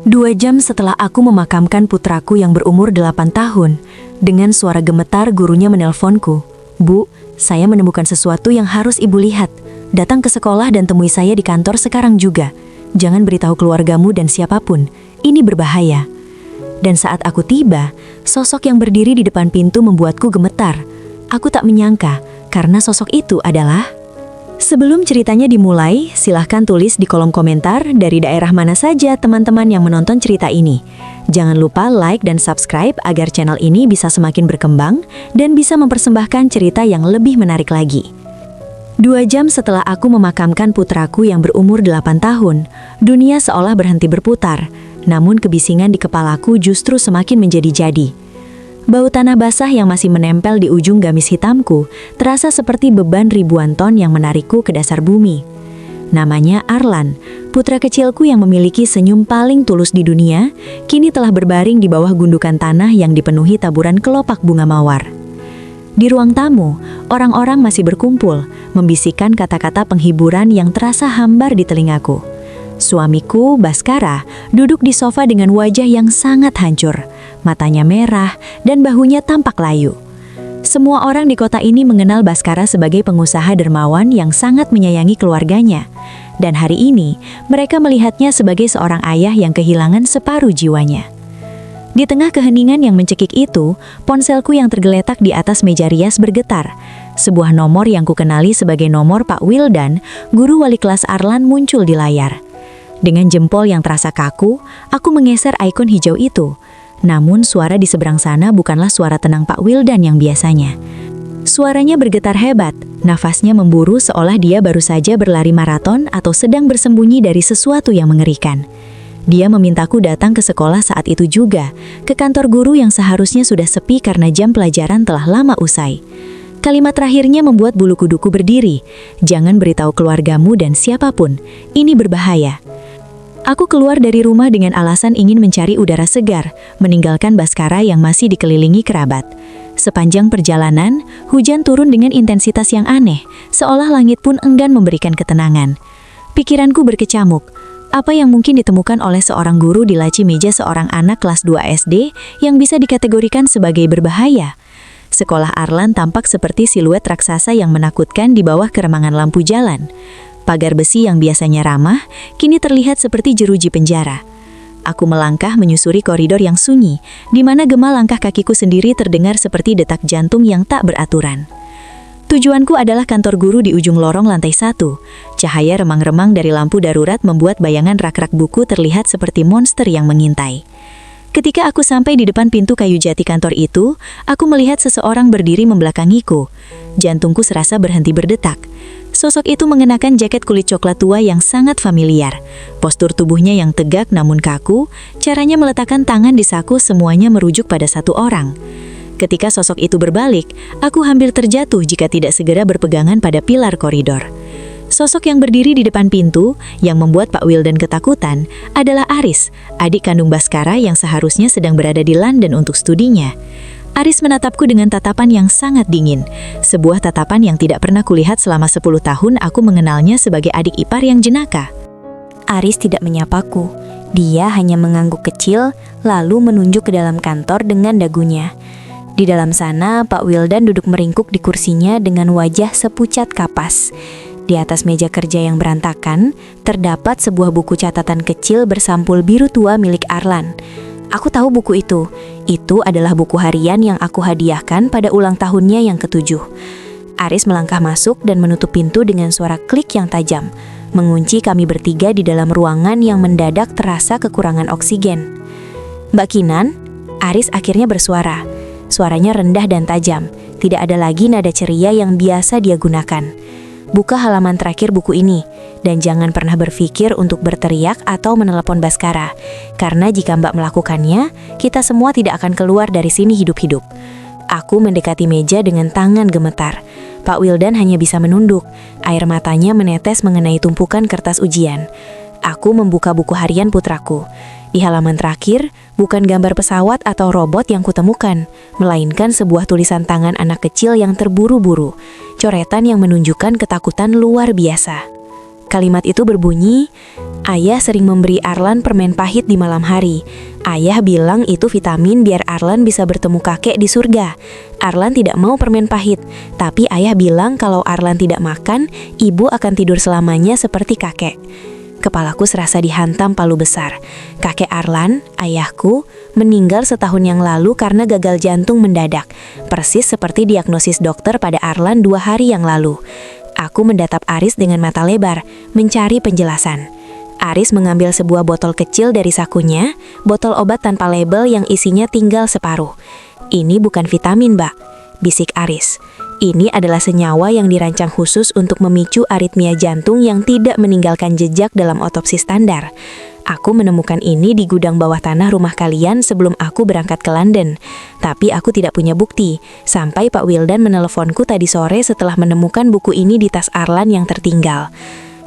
2 jam setelah aku memakamkan putraku yang berumur 8 tahun, dengan suara gemetar gurunya menelponku. "Bu, saya menemukan sesuatu yang harus ibu lihat. Datang ke sekolah dan temui saya di kantor sekarang juga. Jangan beritahu keluargamu dan siapapun, ini berbahaya." Dan saat aku tiba, sosok yang berdiri di depan pintu membuatku gemetar. Aku tak menyangka, karena sosok itu adalah... Sebelum ceritanya dimulai, silahkan tulis di kolom komentar dari daerah mana saja teman-teman yang menonton cerita ini. Jangan lupa like dan subscribe agar channel ini bisa semakin berkembang dan bisa mempersembahkan cerita yang lebih menarik lagi. 2 jam setelah aku memakamkan putraku yang berumur 8 tahun, dunia seolah berhenti berputar, namun kebisingan di kepalaku justru semakin menjadi-jadi. Bau tanah basah yang masih menempel di ujung gamis hitamku terasa seperti beban ribuan ton yang menarikku ke dasar bumi. Namanya Arlan, putra kecilku yang memiliki senyum paling tulus di dunia, kini telah berbaring di bawah gundukan tanah yang dipenuhi taburan kelopak bunga mawar. Di ruang tamu, orang-orang masih berkumpul, membisikkan kata-kata penghiburan yang terasa hambar di telingaku. Suamiku, Baskara, duduk di sofa dengan wajah yang sangat hancur, matanya merah dan bahunya tampak layu. Semua orang di kota ini mengenal Baskara sebagai pengusaha dermawan yang sangat menyayangi keluarganya. Dan hari ini, mereka melihatnya sebagai seorang ayah yang kehilangan separuh jiwanya. Di tengah keheningan yang mencekik itu, ponselku yang tergeletak di atas meja rias bergetar. Sebuah nomor yang kukenali sebagai nomor Pak Wildan, guru wali kelas Arlan, muncul di layar. Dengan jempol yang terasa kaku, aku menggeser ikon hijau itu. Namun suara di seberang sana bukanlah suara tenang Pak Wildan yang biasanya. Suaranya bergetar hebat, nafasnya memburu seolah dia baru saja berlari maraton atau sedang bersembunyi dari sesuatu yang mengerikan. Dia memintaku datang ke sekolah saat itu juga, ke kantor guru yang seharusnya sudah sepi karena jam pelajaran telah lama usai. Kalimat terakhirnya membuat bulu kuduku berdiri. "Jangan beritahu keluargamu dan siapapun, ini berbahaya." Aku keluar dari rumah dengan alasan ingin mencari udara segar, meninggalkan Baskara yang masih dikelilingi kerabat. Sepanjang perjalanan, hujan turun dengan intensitas yang aneh, seolah langit pun enggan memberikan ketenangan. Pikiranku berkecamuk. Apa yang mungkin ditemukan oleh seorang guru di laci meja seorang anak kelas 2 SD yang bisa dikategorikan sebagai berbahaya? Sekolah Arlan tampak seperti siluet raksasa yang menakutkan di bawah keremangan lampu jalan. Pagar besi yang biasanya ramah, kini terlihat seperti jeruji penjara. Aku melangkah menyusuri koridor yang sunyi, di mana gema langkah kakiku sendiri terdengar seperti detak jantung yang tak beraturan. Tujuanku adalah kantor guru di ujung lorong lantai 1. Cahaya remang-remang dari lampu darurat membuat bayangan rak-rak buku terlihat seperti monster yang mengintai. Ketika aku sampai di depan pintu kayu jati kantor itu, aku melihat seseorang berdiri membelakangiku. Jantungku serasa berhenti berdetak. Sosok itu mengenakan jaket kulit coklat tua yang sangat familiar. Postur tubuhnya yang tegak namun kaku, caranya meletakkan tangan di saku semuanya merujuk pada satu orang. Ketika sosok itu berbalik, aku hampir terjatuh jika tidak segera berpegangan pada pilar koridor. Sosok yang berdiri di depan pintu, yang membuat Pak Wildan ketakutan, adalah Aris, adik kandung Baskara yang seharusnya sedang berada di London untuk studinya. Aris menatapku dengan tatapan yang sangat dingin, sebuah tatapan yang tidak pernah kulihat selama 10 tahun aku mengenalnya sebagai adik ipar yang jenaka. Aris tidak menyapaku. Dia hanya mengangguk kecil, lalu menunjuk ke dalam kantor dengan dagunya. Di dalam sana, Pak Wildan duduk meringkuk di kursinya dengan wajah sepucat kapas. Di atas meja kerja yang berantakan, terdapat sebuah buku catatan kecil bersampul biru tua milik Arlan. Aku tahu buku itu. Itu adalah buku harian yang aku hadiahkan pada ulang tahunnya yang ke-7. Aris melangkah masuk dan menutup pintu dengan suara klik yang tajam, mengunci kami bertiga di dalam ruangan yang mendadak terasa kekurangan oksigen. "Mbak Kinan?" Aris akhirnya bersuara. Suaranya rendah dan tajam, tidak ada lagi nada ceria yang biasa dia gunakan. "Buka halaman terakhir buku ini, dan jangan pernah berpikir untuk berteriak atau menelepon Baskara, karena jika Mbak melakukannya, kita semua tidak akan keluar dari sini hidup-hidup." Aku mendekati meja dengan tangan gemetar. Pak Wildan hanya bisa menunduk, air matanya menetes mengenai tumpukan kertas ujian. Aku membuka buku harian putraku. Di halaman terakhir, bukan gambar pesawat atau robot yang kutemukan, melainkan sebuah tulisan tangan anak kecil yang terburu-buru, coretan yang menunjukkan ketakutan luar biasa. Kalimat itu berbunyi, Ayah sering memberi Arlan permen pahit di malam hari. Ayah bilang itu vitamin biar Arlan bisa bertemu kakek di surga. Arlan tidak mau permen pahit, tapi ayah bilang kalau Arlan tidak makan, ibu akan tidur selamanya seperti kakek. Kepalaku serasa dihantam palu besar. Kakek Arlan, ayahku, meninggal setahun yang lalu karena gagal jantung mendadak. Persis seperti diagnosis dokter pada Arlan 2 hari yang lalu. Aku mendatap Aris dengan mata lebar, mencari penjelasan. Aris mengambil sebuah botol kecil dari sakunya, botol obat tanpa label yang isinya tinggal separuh. "Ini bukan vitamin, Mbak," bisik Aris. "Ini adalah senyawa yang dirancang khusus untuk memicu aritmia jantung yang tidak meninggalkan jejak dalam otopsi standar. Aku menemukan ini di gudang bawah tanah rumah kalian sebelum aku berangkat ke London. Tapi aku tidak punya bukti, sampai Pak Wildan meneleponku tadi sore setelah menemukan buku ini di tas Arlan yang tertinggal."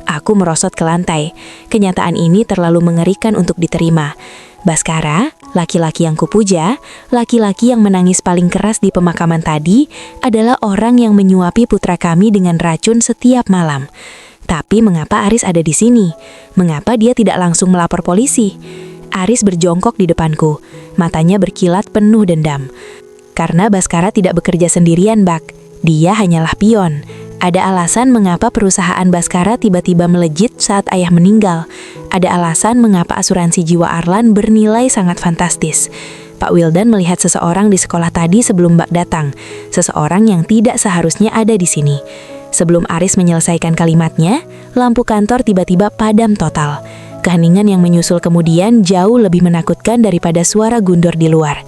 Aku merosot ke lantai. Kenyataan ini terlalu mengerikan untuk diterima. Baskara, laki-laki yang kupuja, laki-laki yang menangis paling keras di pemakaman tadi, adalah orang yang menyuapi putra kami dengan racun setiap malam. Tapi mengapa Aris ada di sini? Mengapa dia tidak langsung melapor polisi? Aris berjongkok di depanku, matanya berkilat penuh dendam. Karena Baskara tidak bekerja sendirian, Bak. Dia hanyalah pion. Ada alasan mengapa perusahaan Baskara tiba-tiba melejit saat ayah meninggal. Ada alasan mengapa asuransi jiwa Arlan bernilai sangat fantastis. Pak Wildan melihat seseorang di sekolah tadi sebelum Mbak datang. Seseorang yang tidak seharusnya ada di sini. Sebelum Aris menyelesaikan kalimatnya, lampu kantor tiba-tiba padam total. Keheningan yang menyusul kemudian jauh lebih menakutkan daripada suara gundur di luar.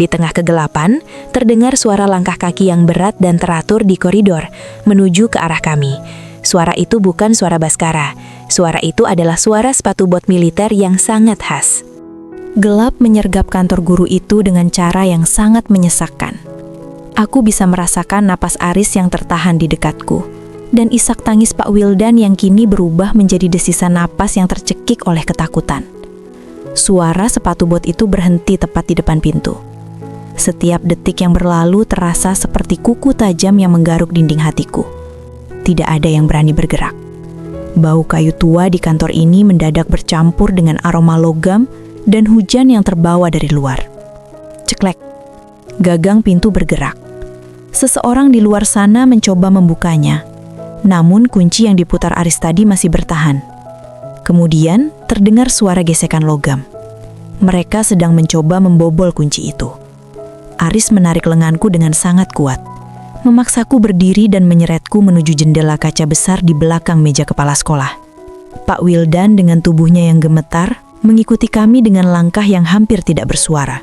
Di tengah kegelapan, terdengar suara langkah kaki yang berat dan teratur di koridor, menuju ke arah kami. Suara itu bukan suara Baskara. Suara itu adalah suara sepatu bot militer yang sangat khas. Gelap menyergap kantor guru itu dengan cara yang sangat menyesakkan. Aku bisa merasakan napas Aris yang tertahan di dekatku, dan isak tangis Pak Wildan yang kini berubah menjadi desisan napas yang tercekik oleh ketakutan. Suara sepatu bot itu berhenti tepat di depan pintu. Setiap detik yang berlalu terasa seperti kuku tajam yang menggaruk dinding hatiku. Tidak ada yang berani bergerak. Bau kayu tua di kantor ini mendadak bercampur dengan aroma logam dan hujan yang terbawa dari luar. Ceklek. Gagang pintu bergerak. Seseorang di luar sana mencoba membukanya. Namun kunci yang diputar Aris tadi masih bertahan. Kemudian terdengar suara gesekan logam. Mereka sedang mencoba membobol kunci itu. Aris menarik lenganku dengan sangat kuat, memaksaku berdiri dan menyeretku menuju jendela kaca besar di belakang meja kepala sekolah. Pak Wildan dengan tubuhnya yang gemetar mengikuti kami dengan langkah yang hampir tidak bersuara.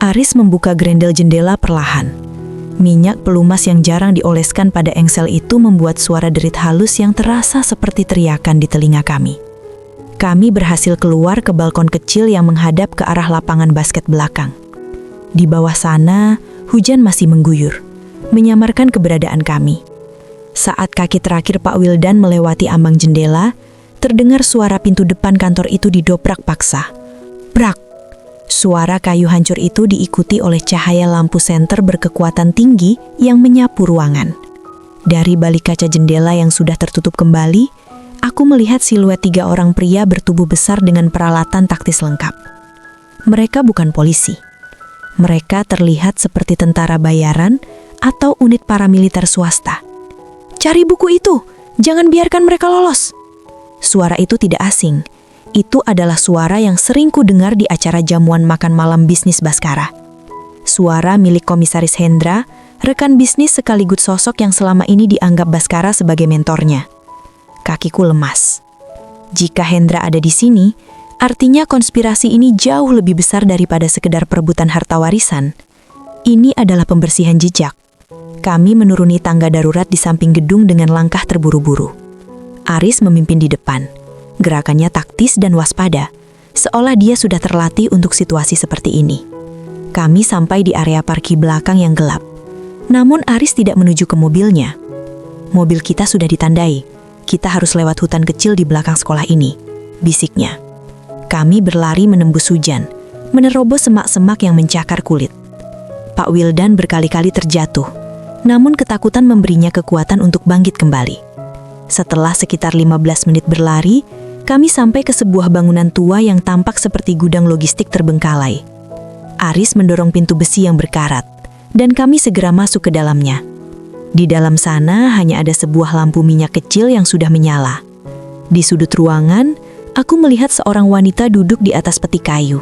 Aris membuka grendel jendela perlahan. Minyak pelumas yang jarang dioleskan pada engsel itu membuat suara derit halus yang terasa seperti teriakan di telinga kami. Kami berhasil keluar ke balkon kecil yang menghadap ke arah lapangan basket belakang. Di bawah sana, hujan masih mengguyur, menyamarkan keberadaan kami. Saat kaki terakhir Pak Wildan melewati ambang jendela, terdengar suara pintu depan kantor itu didobrak paksa. Brak! Suara kayu hancur itu diikuti oleh cahaya lampu senter berkekuatan tinggi yang menyapu ruangan. Dari balik kaca jendela yang sudah tertutup kembali, aku melihat siluet 3 orang pria bertubuh besar dengan peralatan taktis lengkap. Mereka bukan polisi. Mereka terlihat seperti tentara bayaran atau unit paramiliter swasta. "Cari buku itu! Jangan biarkan mereka lolos!" Suara itu tidak asing. Itu adalah suara yang sering ku dengar di acara jamuan makan malam bisnis Baskara. Suara milik Komisaris Hendra, rekan bisnis sekaligus sosok yang selama ini dianggap Baskara sebagai mentornya. Kakiku lemas. Jika Hendra ada di sini, artinya konspirasi ini jauh lebih besar daripada sekedar perebutan harta warisan. Ini adalah pembersihan jejak. Kami menuruni tangga darurat di samping gedung dengan langkah terburu-buru. Aris memimpin di depan. Gerakannya taktis dan waspada, seolah dia sudah terlatih untuk situasi seperti ini. Kami sampai di area parkir belakang yang gelap. Namun Aris tidak menuju ke mobilnya. "Mobil kita sudah ditandai. Kita harus lewat hutan kecil di belakang sekolah ini," bisiknya. Kami berlari menembus hujan, menerobos semak-semak yang mencakar kulit. Pak Wildan berkali-kali terjatuh, namun ketakutan memberinya kekuatan untuk bangkit kembali. Setelah sekitar 15 menit berlari, kami sampai ke sebuah bangunan tua yang tampak seperti gudang logistik terbengkalai. Aris mendorong pintu besi yang berkarat, dan kami segera masuk ke dalamnya. Di dalam sana hanya ada sebuah lampu minyak kecil yang sudah menyala. Di sudut ruangan, aku melihat seorang wanita duduk di atas peti kayu.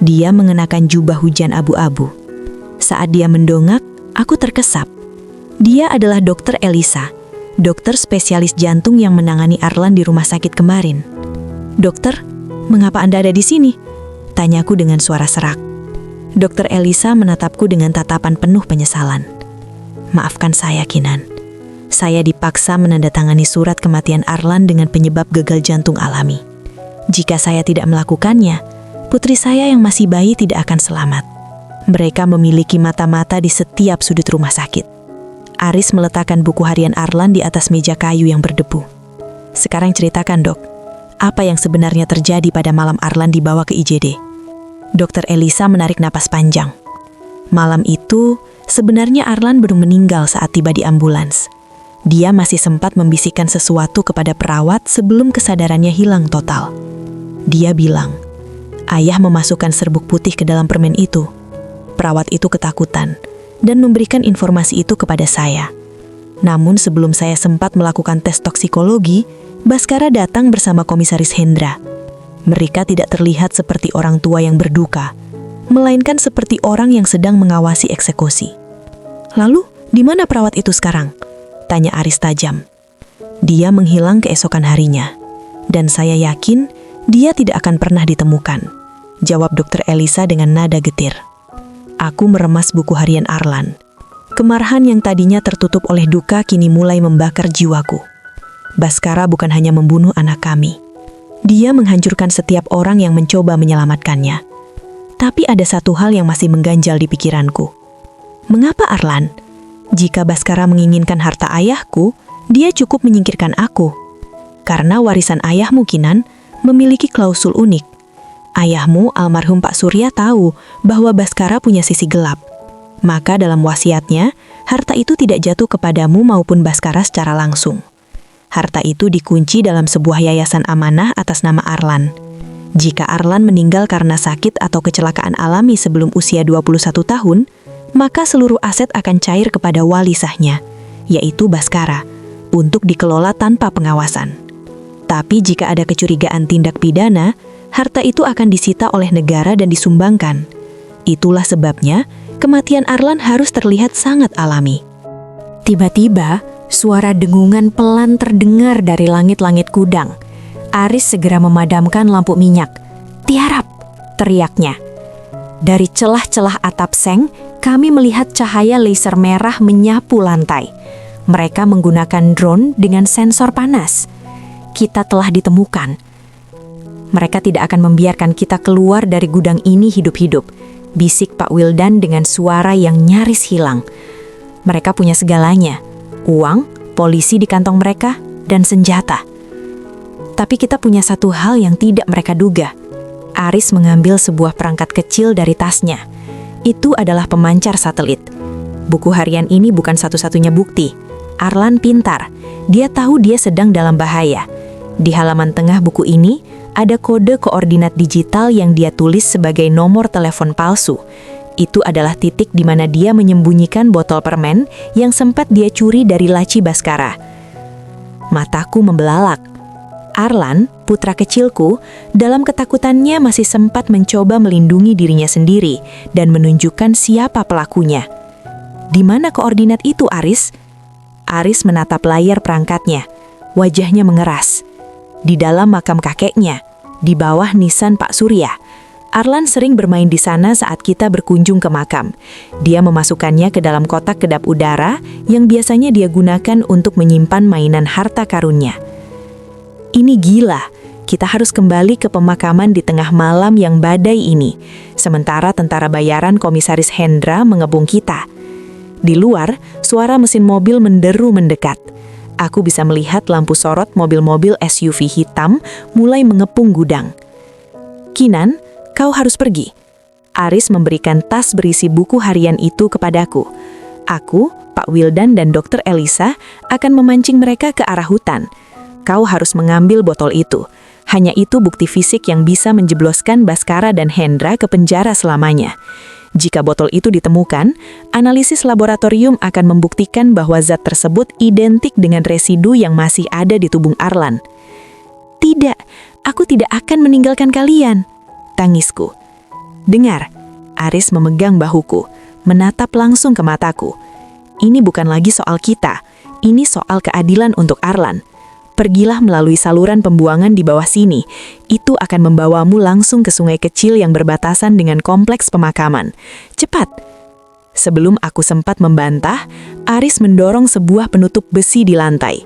Dia mengenakan jubah hujan abu-abu. Saat dia mendongak, aku terkesap. Dia adalah Dr. Elisa, dokter spesialis jantung yang menangani Arlan di rumah sakit kemarin. "Dokter, mengapa Anda ada di sini?" tanyaku dengan suara serak. Dr. Elisa menatapku dengan tatapan penuh penyesalan. "Maafkan saya, Kinan. Saya dipaksa menandatangani surat kematian Arlan dengan penyebab gagal jantung alami. Jika saya tidak melakukannya, putri saya yang masih bayi tidak akan selamat. Mereka memiliki mata-mata di setiap sudut rumah sakit." Aris meletakkan buku harian Arlan di atas meja kayu yang berdebu. "Sekarang ceritakan, Dok. Apa yang sebenarnya terjadi pada malam Arlan dibawa ke IGD?" Dr. Elisa menarik napas panjang. Malam itu, sebenarnya Arlan belum meninggal saat tiba di ambulans. Dia masih sempat membisikkan sesuatu kepada perawat sebelum kesadarannya hilang total. Dia bilang, "Ayah memasukkan serbuk putih ke dalam permen itu." Perawat itu ketakutan dan memberikan informasi itu kepada saya. Namun sebelum saya sempat melakukan tes toksikologi, Baskara datang bersama Komisaris Hendra. Mereka tidak terlihat seperti orang tua yang berduka, melainkan seperti orang yang sedang mengawasi eksekusi. "Lalu, di mana perawat itu sekarang?" tanya Aris tajam. "Dia menghilang keesokan harinya, dan saya yakin dia tidak akan pernah ditemukan," jawab Dr. Elisa dengan nada getir. Aku meremas buku harian Arlan. Kemarahan yang tadinya tertutup oleh duka kini mulai membakar jiwaku. Baskara bukan hanya membunuh anak kami. Dia menghancurkan setiap orang yang mencoba menyelamatkannya. Tapi ada satu hal yang masih mengganjal di pikiranku. Mengapa Arlan? Jika Baskara menginginkan harta ayahku, dia cukup menyingkirkan aku. Karena warisan ayahmu, Kinan, memiliki klausul unik. Ayahmu, almarhum Pak Surya, tahu bahwa Baskara punya sisi gelap. Maka dalam wasiatnya, harta itu tidak jatuh kepadamu maupun Baskara secara langsung. Harta itu dikunci dalam sebuah yayasan amanah atas nama Arlan. Jika Arlan meninggal karena sakit atau kecelakaan alami sebelum usia 21 tahun, maka seluruh aset akan cair kepada wali sahnya, yaitu Baskara, untuk dikelola tanpa pengawasan. Tapi jika ada kecurigaan tindak pidana, harta itu akan disita oleh negara dan disumbangkan. Itulah sebabnya kematian Arlan harus terlihat sangat alami. Tiba-tiba, suara dengungan pelan terdengar dari langit-langit gudang. Aris segera memadamkan lampu minyak. "Tiarap!" teriaknya. Dari celah-celah atap seng, kami melihat cahaya laser merah menyapu lantai. Mereka menggunakan drone dengan sensor panas. Kita telah ditemukan. Mereka tidak akan membiarkan kita keluar dari gudang ini hidup-hidup, bisik Pak Wildan dengan suara yang nyaris hilang. Mereka punya segalanya, uang, polisi di kantong mereka, dan senjata. Tapi kita punya satu hal yang tidak mereka duga. Aris mengambil sebuah perangkat kecil dari tasnya. Itu adalah pemancar satelit. Buku harian ini bukan satu-satunya bukti. Arlan pintar. Dia tahu dia sedang dalam bahaya. Di halaman tengah buku ini, ada kode koordinat digital yang dia tulis sebagai nomor telepon palsu. Itu adalah titik di mana dia menyembunyikan botol permen yang sempat dia curi dari laci Baskara. Mataku membelalak. Arlan, putra kecilku, dalam ketakutannya masih sempat mencoba melindungi dirinya sendiri dan menunjukkan siapa pelakunya. "Di mana koordinat itu, Aris?" Aris menatap layar perangkatnya. Wajahnya mengeras. "Di dalam makam kakeknya, di bawah nisan Pak Surya. Arlan sering bermain di sana saat kita berkunjung ke makam. Dia memasukkannya ke dalam kotak kedap udara yang biasanya dia gunakan untuk menyimpan mainan harta karunnya." Ini gila, kita harus kembali ke pemakaman di tengah malam yang badai ini, sementara tentara bayaran Komisaris Hendra mengepung kita. Di luar, suara mesin mobil menderu mendekat. Aku bisa melihat lampu sorot mobil-mobil SUV hitam mulai mengepung gudang. "Kinan, kau harus pergi." Aris memberikan tas berisi buku harian itu kepadaku. Aku, Pak Wildan dan Dr. Elisa akan memancing mereka ke arah hutan. "Kau harus mengambil botol itu. Hanya itu bukti fisik yang bisa menjebloskan Baskara dan Hendra ke penjara selamanya. Jika botol itu ditemukan, analisis laboratorium akan membuktikan bahwa zat tersebut identik dengan residu yang masih ada di tubuh Arlan. "Tidak, aku tidak akan meninggalkan kalian," tangisku. "Dengar," Aris memegang bahuku, menatap langsung ke mataku. "Ini bukan lagi soal kita, ini soal keadilan untuk Arlan. Pergilah melalui saluran pembuangan di bawah sini. Itu akan membawamu langsung ke sungai kecil yang berbatasan dengan kompleks pemakaman. Cepat!" Sebelum aku sempat membantah, Aris mendorong sebuah penutup besi di lantai.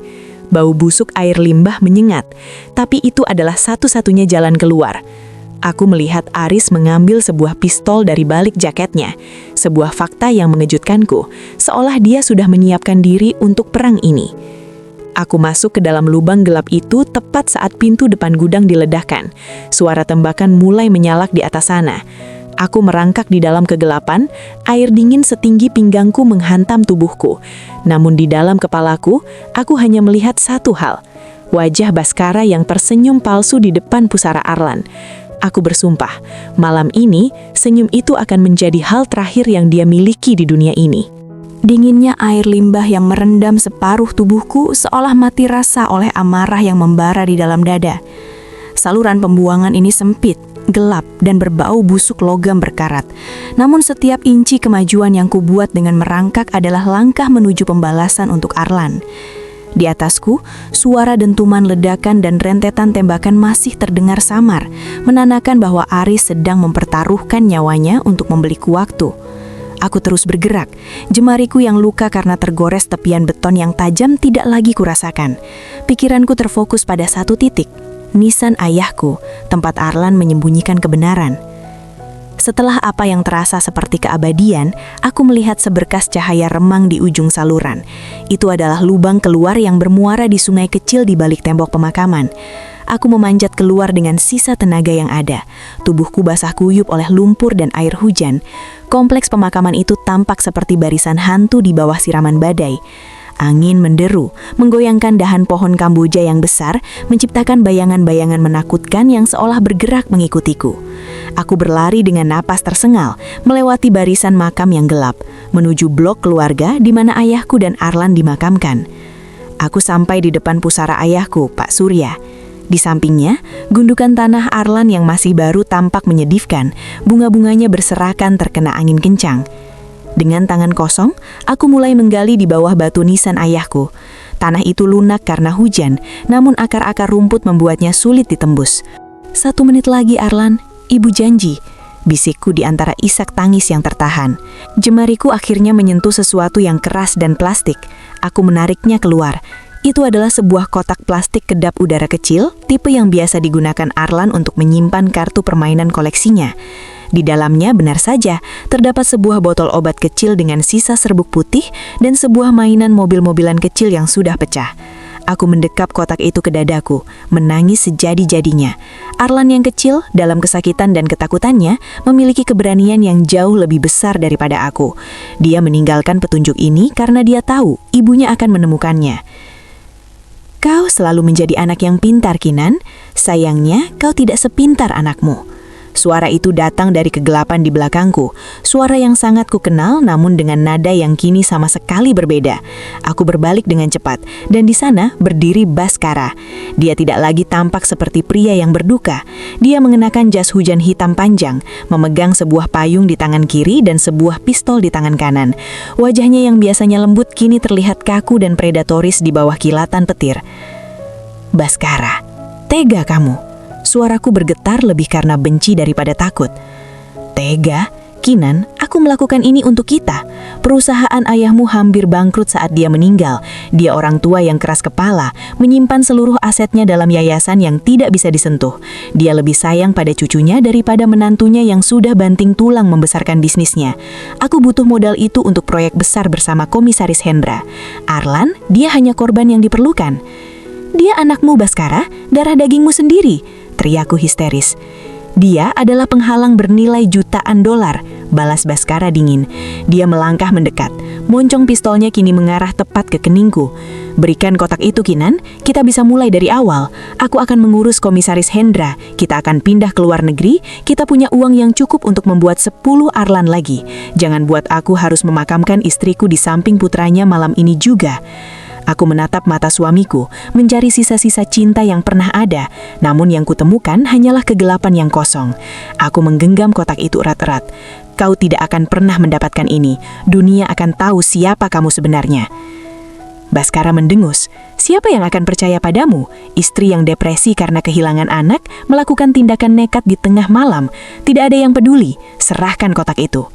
Bau busuk air limbah menyengat, tapi itu adalah satu-satunya jalan keluar. Aku melihat Aris mengambil sebuah pistol dari balik jaketnya. Sebuah fakta yang mengejutkanku, seolah dia sudah menyiapkan diri untuk perang ini. Aku masuk ke dalam lubang gelap itu tepat saat pintu depan gudang diledakkan. Suara tembakan mulai menyalak di atas sana. Aku merangkak di dalam kegelapan, air dingin setinggi pinggangku menghantam tubuhku. Namun di dalam kepalaku, aku hanya melihat satu hal. Wajah Baskara yang tersenyum palsu di depan pusara Arlan. Aku bersumpah, malam ini senyum itu akan menjadi hal terakhir yang dia miliki di dunia ini. Dinginnya air limbah yang merendam separuh tubuhku seolah mati rasa oleh amarah yang membara di dalam dada. Saluran pembuangan ini sempit, gelap, dan berbau busuk logam berkarat. Namun setiap inci kemajuan yang kubuat dengan merangkak adalah langkah menuju pembalasan untuk Arlan. Di atasku, suara dentuman ledakan dan rentetan tembakan masih terdengar samar, menandakan bahwa Aris sedang mempertaruhkan nyawanya untuk membeliku waktu. Aku terus bergerak, jemariku yang luka karena tergores tepian beton yang tajam tidak lagi kurasakan. Pikiranku terfokus pada satu titik, nisan ayahku, tempat Arlan menyembunyikan kebenaran. Setelah apa yang terasa seperti keabadian, aku melihat seberkas cahaya remang di ujung saluran. Itu adalah lubang keluar yang bermuara di sungai kecil di balik tembok pemakaman. Aku memanjat keluar dengan sisa tenaga yang ada. Tubuhku basah kuyup oleh lumpur dan air hujan. Kompleks pemakaman itu tampak seperti barisan hantu di bawah siraman badai. Angin menderu, menggoyangkan dahan pohon kamboja yang besar, menciptakan bayangan-bayangan menakutkan yang seolah bergerak mengikutiku. Aku berlari dengan napas tersengal, melewati barisan makam yang gelap, menuju blok keluarga di mana ayahku dan Arlan dimakamkan. Aku sampai di depan pusara ayahku, Pak Surya. Di sampingnya, gundukan tanah Arlan yang masih baru tampak menyedihkan, bunga-bunganya berserakan terkena angin kencang. Dengan tangan kosong, aku mulai menggali di bawah batu nisan ayahku. Tanah itu lunak karena hujan, namun akar-akar rumput membuatnya sulit ditembus. 1 menit lagi Arlan, ibu janji, bisikku di antara isak tangis yang tertahan. Jemariku akhirnya menyentuh sesuatu yang keras dan plastik. Aku menariknya keluar. Itu adalah sebuah kotak plastik kedap udara kecil, tipe yang biasa digunakan Arlan untuk menyimpan kartu permainan koleksinya. Di dalamnya benar saja, terdapat sebuah botol obat kecil dengan sisa serbuk putih dan sebuah mainan mobil-mobilan kecil yang sudah pecah. Aku mendekap kotak itu ke dadaku, menangis sejadi-jadinya. Arlan yang kecil, dalam kesakitan dan ketakutannya, memiliki keberanian yang jauh lebih besar daripada aku. Dia meninggalkan petunjuk ini karena dia tahu ibunya akan menemukannya. Kau selalu menjadi anak yang pintar, Kinan. Sayangnya, kau tidak sepintar anakmu. Suara itu datang dari kegelapan di belakangku. Suara yang sangat kukenal namun dengan nada yang kini sama sekali berbeda. Aku berbalik dengan cepat dan di sana berdiri Baskara. Dia tidak lagi tampak seperti pria yang berduka. Dia mengenakan jas hujan hitam panjang, memegang sebuah payung di tangan kiri dan sebuah pistol di tangan kanan. Wajahnya yang biasanya lembut kini terlihat kaku dan predatoris di bawah kilatan petir. Baskara, tega kamu. Suaraku bergetar lebih karena benci daripada takut. Tega? Kinan, aku melakukan ini untuk kita. Perusahaan ayahmu hampir bangkrut saat dia meninggal. Dia orang tua yang keras kepala, menyimpan seluruh asetnya dalam yayasan yang tidak bisa disentuh. Dia lebih sayang pada cucunya daripada menantunya yang sudah banting tulang membesarkan bisnisnya. Aku butuh modal itu untuk proyek besar bersama Komisaris Hendra. Arlan, dia hanya korban yang diperlukan. Dia anakmu, Baskara, darah dagingmu sendiri, teriakku histeris. Dia adalah penghalang bernilai jutaan dolar, balas Baskara dingin. Dia melangkah mendekat. Moncong pistolnya kini mengarah tepat ke keningku. Berikan kotak itu, Kinan. Kita bisa mulai dari awal. Aku akan mengurus Komisaris Hendra. Kita akan pindah ke luar negeri. Kita punya uang yang cukup untuk membuat 10 Arlan lagi. Jangan buat aku harus memakamkan istriku di samping putranya malam ini juga. Aku menatap mata suamiku, mencari sisa-sisa cinta yang pernah ada, namun yang kutemukan hanyalah kegelapan yang kosong. Aku menggenggam kotak itu erat-erat. Kau tidak akan pernah mendapatkan ini. Dunia akan tahu siapa kamu sebenarnya. Baskara mendengus. Siapa yang akan percaya padamu? Istri yang depresi karena kehilangan anak, melakukan tindakan nekat di tengah malam. Tidak ada yang peduli. Serahkan kotak itu.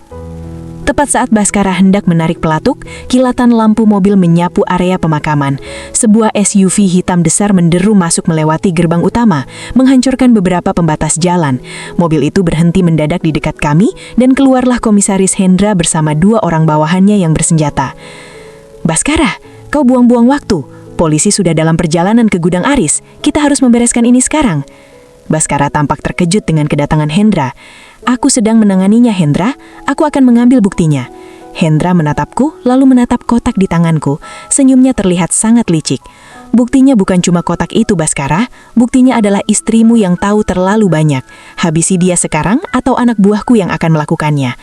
Tepat saat Baskara hendak menarik pelatuk, kilatan lampu mobil menyapu area pemakaman. Sebuah SUV hitam besar menderu masuk melewati gerbang utama, menghancurkan beberapa pembatas jalan. Mobil itu berhenti mendadak di dekat kami, dan keluarlah Komisaris Hendra bersama 2 orang bawahannya yang bersenjata. Baskara, kau buang-buang waktu. Polisi sudah dalam perjalanan ke gudang Aris. Kita harus membereskan ini sekarang. Baskara tampak terkejut dengan kedatangan Hendra. Aku sedang menanganinya, Hendra. Aku akan mengambil buktinya. Hendra menatapku, lalu menatap kotak di tanganku. Senyumnya terlihat sangat licik. Buktinya bukan cuma kotak itu, Baskara. Buktinya adalah istrimu yang tahu terlalu banyak. Habisi dia sekarang atau anak buahku yang akan melakukannya.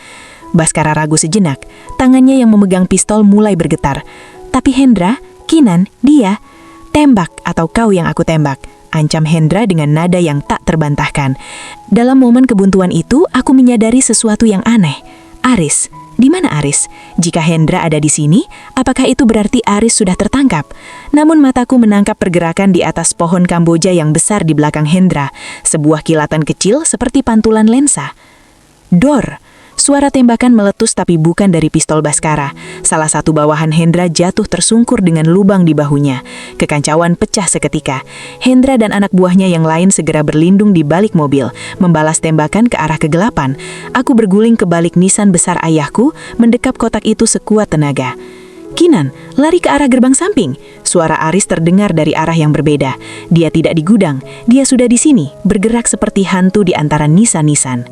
Baskara ragu sejenak. Tangannya yang memegang pistol mulai bergetar. Tapi Hendra, Kinan, dia. Tembak atau kau yang aku tembak. Ancam Hendra dengan nada yang tak terbantahkan. Dalam momen kebuntuan itu, aku menyadari sesuatu yang aneh. Aris, di mana Aris? Jika Hendra ada di sini, apakah itu berarti Aris sudah tertangkap? Namun mataku menangkap pergerakan di atas pohon Kamboja yang besar di belakang Hendra. Sebuah kilatan kecil seperti pantulan lensa. Dor! Suara tembakan meletus tapi bukan dari pistol Baskara. Salah satu bawahan Hendra jatuh tersungkur dengan lubang di bahunya. Kekacauan pecah seketika. Hendra dan anak buahnya yang lain segera berlindung di balik mobil, membalas tembakan ke arah kegelapan. Aku berguling ke balik Nissan besar ayahku, mendekap kotak itu sekuat tenaga. Kinan, lari ke arah gerbang samping. Suara Aris terdengar dari arah yang berbeda. Dia tidak di gudang, dia sudah di sini, bergerak seperti hantu di antara Nissan-Nissan.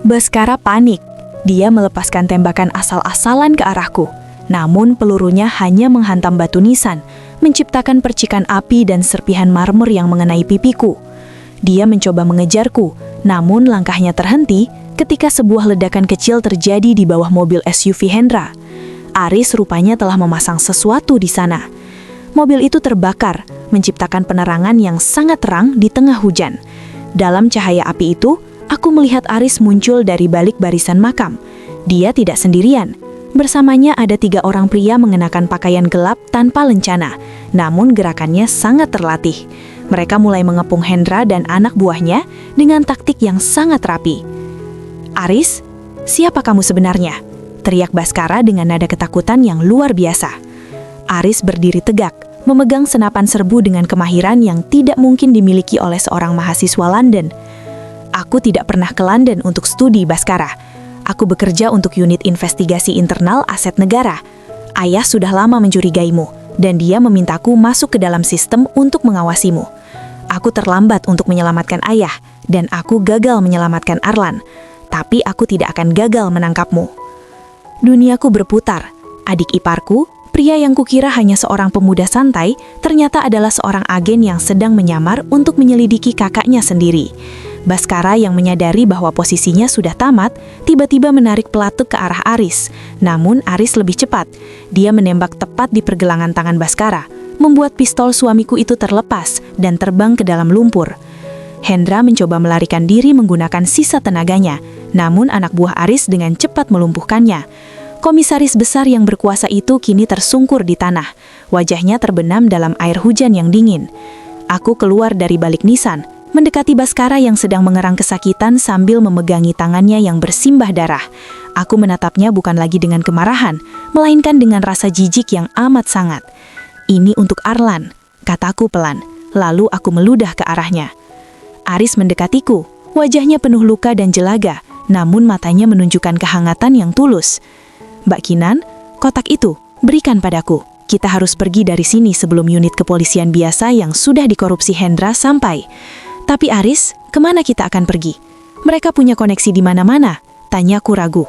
Baskara panik. Dia melepaskan tembakan asal-asalan ke arahku. Namun pelurunya hanya menghantam batu nisan, menciptakan percikan api dan serpihan marmer yang mengenai pipiku. Dia mencoba mengejarku, namun langkahnya terhenti ketika sebuah ledakan kecil terjadi di bawah mobil SUV Hendra. Aris rupanya telah memasang sesuatu di sana. Mobil itu terbakar, menciptakan penerangan yang sangat terang di tengah hujan. Dalam cahaya api itu, aku melihat Aris muncul dari balik barisan makam. Dia tidak sendirian. Bersamanya ada 3 orang pria mengenakan pakaian gelap tanpa lencana, namun gerakannya sangat terlatih. Mereka mulai mengepung Hendra dan anak buahnya dengan taktik yang sangat rapi. Aris, siapa kamu sebenarnya? Teriak Baskara dengan nada ketakutan yang luar biasa. Aris berdiri tegak, memegang senapan serbu dengan kemahiran yang tidak mungkin dimiliki oleh seorang mahasiswa London. Aku tidak pernah ke London untuk studi, Baskara. Aku bekerja untuk unit investigasi internal aset negara. Ayah sudah lama mencurigaimu, dan dia memintaku masuk ke dalam sistem untuk mengawasimu. Aku terlambat untuk menyelamatkan ayah, dan aku gagal menyelamatkan Arlan. Tapi aku tidak akan gagal menangkapmu. Duniaku berputar. Adik iparku, pria yang kukira hanya seorang pemuda santai, ternyata adalah seorang agen yang sedang menyamar untuk menyelidiki kakaknya sendiri. Baskara yang menyadari bahwa posisinya sudah tamat, tiba-tiba menarik pelatuk ke arah Aris. Namun Aris lebih cepat. Dia menembak tepat di pergelangan tangan Baskara, membuat pistol suamiku itu terlepas dan terbang ke dalam lumpur. Hendra mencoba melarikan diri menggunakan sisa tenaganya, namun anak buah Aris dengan cepat melumpuhkannya. Komisaris besar yang berkuasa itu kini tersungkur di tanah. Wajahnya terbenam dalam air hujan yang dingin. Aku keluar dari balik Nissan, mendekati Baskara yang sedang mengerang kesakitan sambil memegangi tangannya yang bersimbah darah. Aku menatapnya bukan lagi dengan kemarahan, melainkan dengan rasa jijik yang amat sangat. Ini untuk Arlan, kataku pelan, lalu aku meludah ke arahnya. Aris mendekatiku, wajahnya penuh luka dan jelaga, namun matanya menunjukkan kehangatan yang tulus. Mbak Kinan, kotak itu, berikan padaku. Kita harus pergi dari sini sebelum unit kepolisian biasa yang sudah dikorupsi Hendra sampai. Tapi Aris, kemana kita akan pergi? Mereka punya koneksi di mana-mana, tanyaku ragu.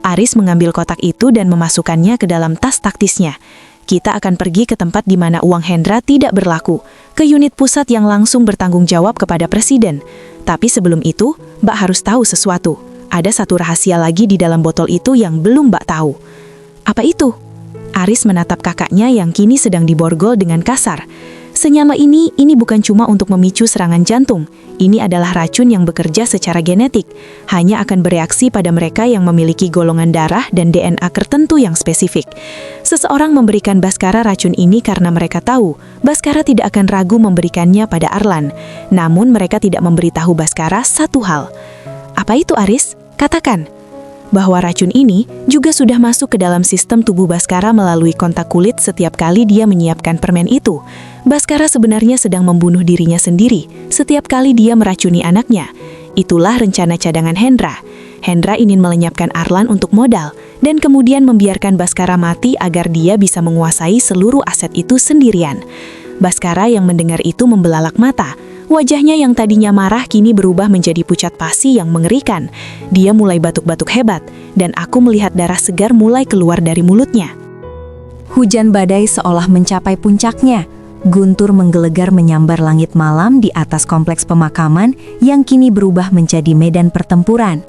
Aris mengambil kotak itu dan memasukkannya ke dalam tas taktisnya. Kita akan pergi ke tempat di mana uang Hendra tidak berlaku, ke unit pusat yang langsung bertanggung jawab kepada presiden. Tapi sebelum itu, Mbak harus tahu sesuatu. Ada satu rahasia lagi di dalam botol itu yang belum Mbak tahu. Apa itu? Aris menatap kakaknya yang kini sedang diborgol dengan kasar. Senyawa ini bukan cuma untuk memicu serangan jantung. Ini adalah racun yang bekerja secara genetik. Hanya akan bereaksi pada mereka yang memiliki golongan darah dan DNA tertentu yang spesifik. Seseorang memberikan Bhaskara racun ini karena mereka tahu Bhaskara tidak akan ragu memberikannya pada Arlan. Namun mereka tidak memberitahu Bhaskara satu hal. Apa itu, Aris? Katakan. Bahwa racun ini juga sudah masuk ke dalam sistem tubuh Bhaskara melalui kontak kulit setiap kali dia menyiapkan permen itu. Bhaskara sebenarnya sedang membunuh dirinya sendiri setiap kali dia meracuni anaknya. Itulah rencana cadangan Hendra. Hendra ingin melenyapkan Arlan untuk modal dan kemudian membiarkan Bhaskara mati agar dia bisa menguasai seluruh aset itu sendirian. Bhaskara yang mendengar itu membelalak mata. Wajahnya yang tadinya marah kini berubah menjadi pucat pasi yang mengerikan. Dia mulai batuk-batuk hebat, dan aku melihat darah segar mulai keluar dari mulutnya. Hujan badai seolah mencapai puncaknya. Guntur menggelegar menyambar langit malam di atas kompleks pemakaman yang kini berubah menjadi medan pertempuran.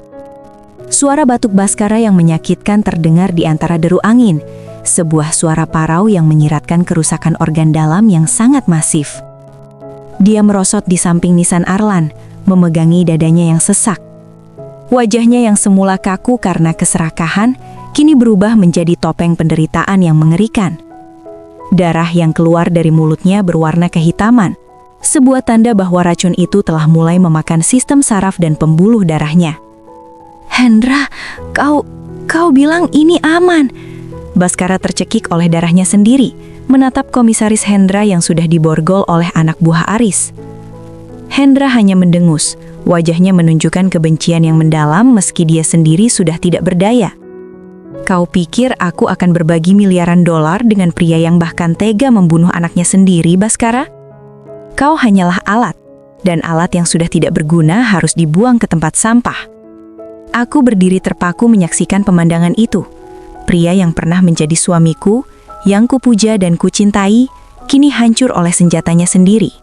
Suara batuk Bhaskara yang menyakitkan terdengar di antara deru angin. Sebuah suara parau yang menyiratkan kerusakan organ dalam yang sangat masif. Dia merosot di samping nisan Arlan, memegangi dadanya yang sesak. Wajahnya yang semula kaku karena keserakahan, kini berubah menjadi topeng penderitaan yang mengerikan. Darah yang keluar dari mulutnya berwarna kehitaman, sebuah tanda bahwa racun itu telah mulai memakan sistem saraf dan pembuluh darahnya. Hendra, kau bilang ini aman. Bhaskara tercekik oleh darahnya sendiri, menatap komisaris Hendra yang sudah diborgol oleh anak buah Aris. Hendra hanya mendengus, wajahnya menunjukkan kebencian yang mendalam meski dia sendiri sudah tidak berdaya. Kau pikir aku akan berbagi miliaran dolar dengan pria yang bahkan tega membunuh anaknya sendiri, Bhaskara? Kau hanyalah alat, dan alat yang sudah tidak berguna harus dibuang ke tempat sampah. Aku berdiri terpaku menyaksikan pemandangan itu. Pria yang pernah menjadi suamiku, yang kupuja dan kucintai, kini hancur oleh senjatanya sendiri.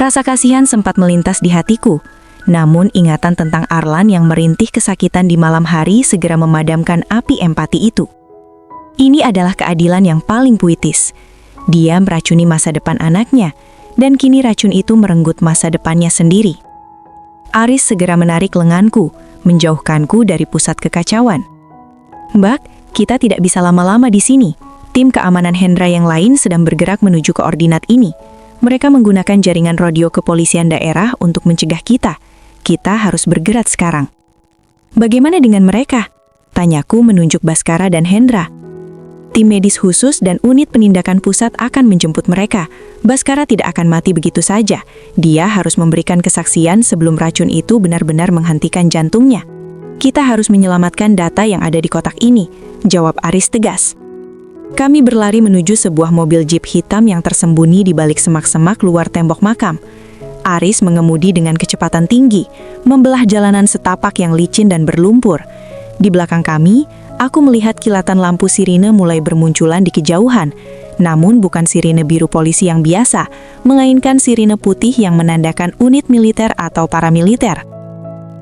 Rasa kasihan sempat melintas di hatiku, namun ingatan tentang Arlan yang merintih kesakitan di malam hari segera memadamkan api empati itu. Ini adalah keadilan yang paling puitis. Dia meracuni masa depan anaknya, dan kini racun itu merenggut masa depannya sendiri. Aris segera menarik lenganku, menjauhkanku dari pusat kekacauan. Mbak, kita tidak bisa lama-lama di sini. Tim keamanan Hendra yang lain sedang bergerak menuju koordinat ini. Mereka menggunakan jaringan radio kepolisian daerah untuk mencegah kita. Kita harus bergerak sekarang. Bagaimana dengan mereka? Tanyaku menunjuk Bhaskara dan Hendra. Tim medis khusus dan unit penindakan pusat akan menjemput mereka. Bhaskara tidak akan mati begitu saja. Dia harus memberikan kesaksian sebelum racun itu benar-benar menghentikan jantungnya. Kita harus menyelamatkan data yang ada di kotak ini, jawab Aris tegas. Kami berlari menuju sebuah mobil jeep hitam yang tersembunyi di balik semak-semak luar tembok makam. Aris mengemudi dengan kecepatan tinggi, membelah jalanan setapak yang licin dan berlumpur. Di belakang kami, aku melihat kilatan lampu sirine mulai bermunculan di kejauhan. Namun bukan sirine biru polisi yang biasa, melainkan sirine putih yang menandakan unit militer atau paramiliter.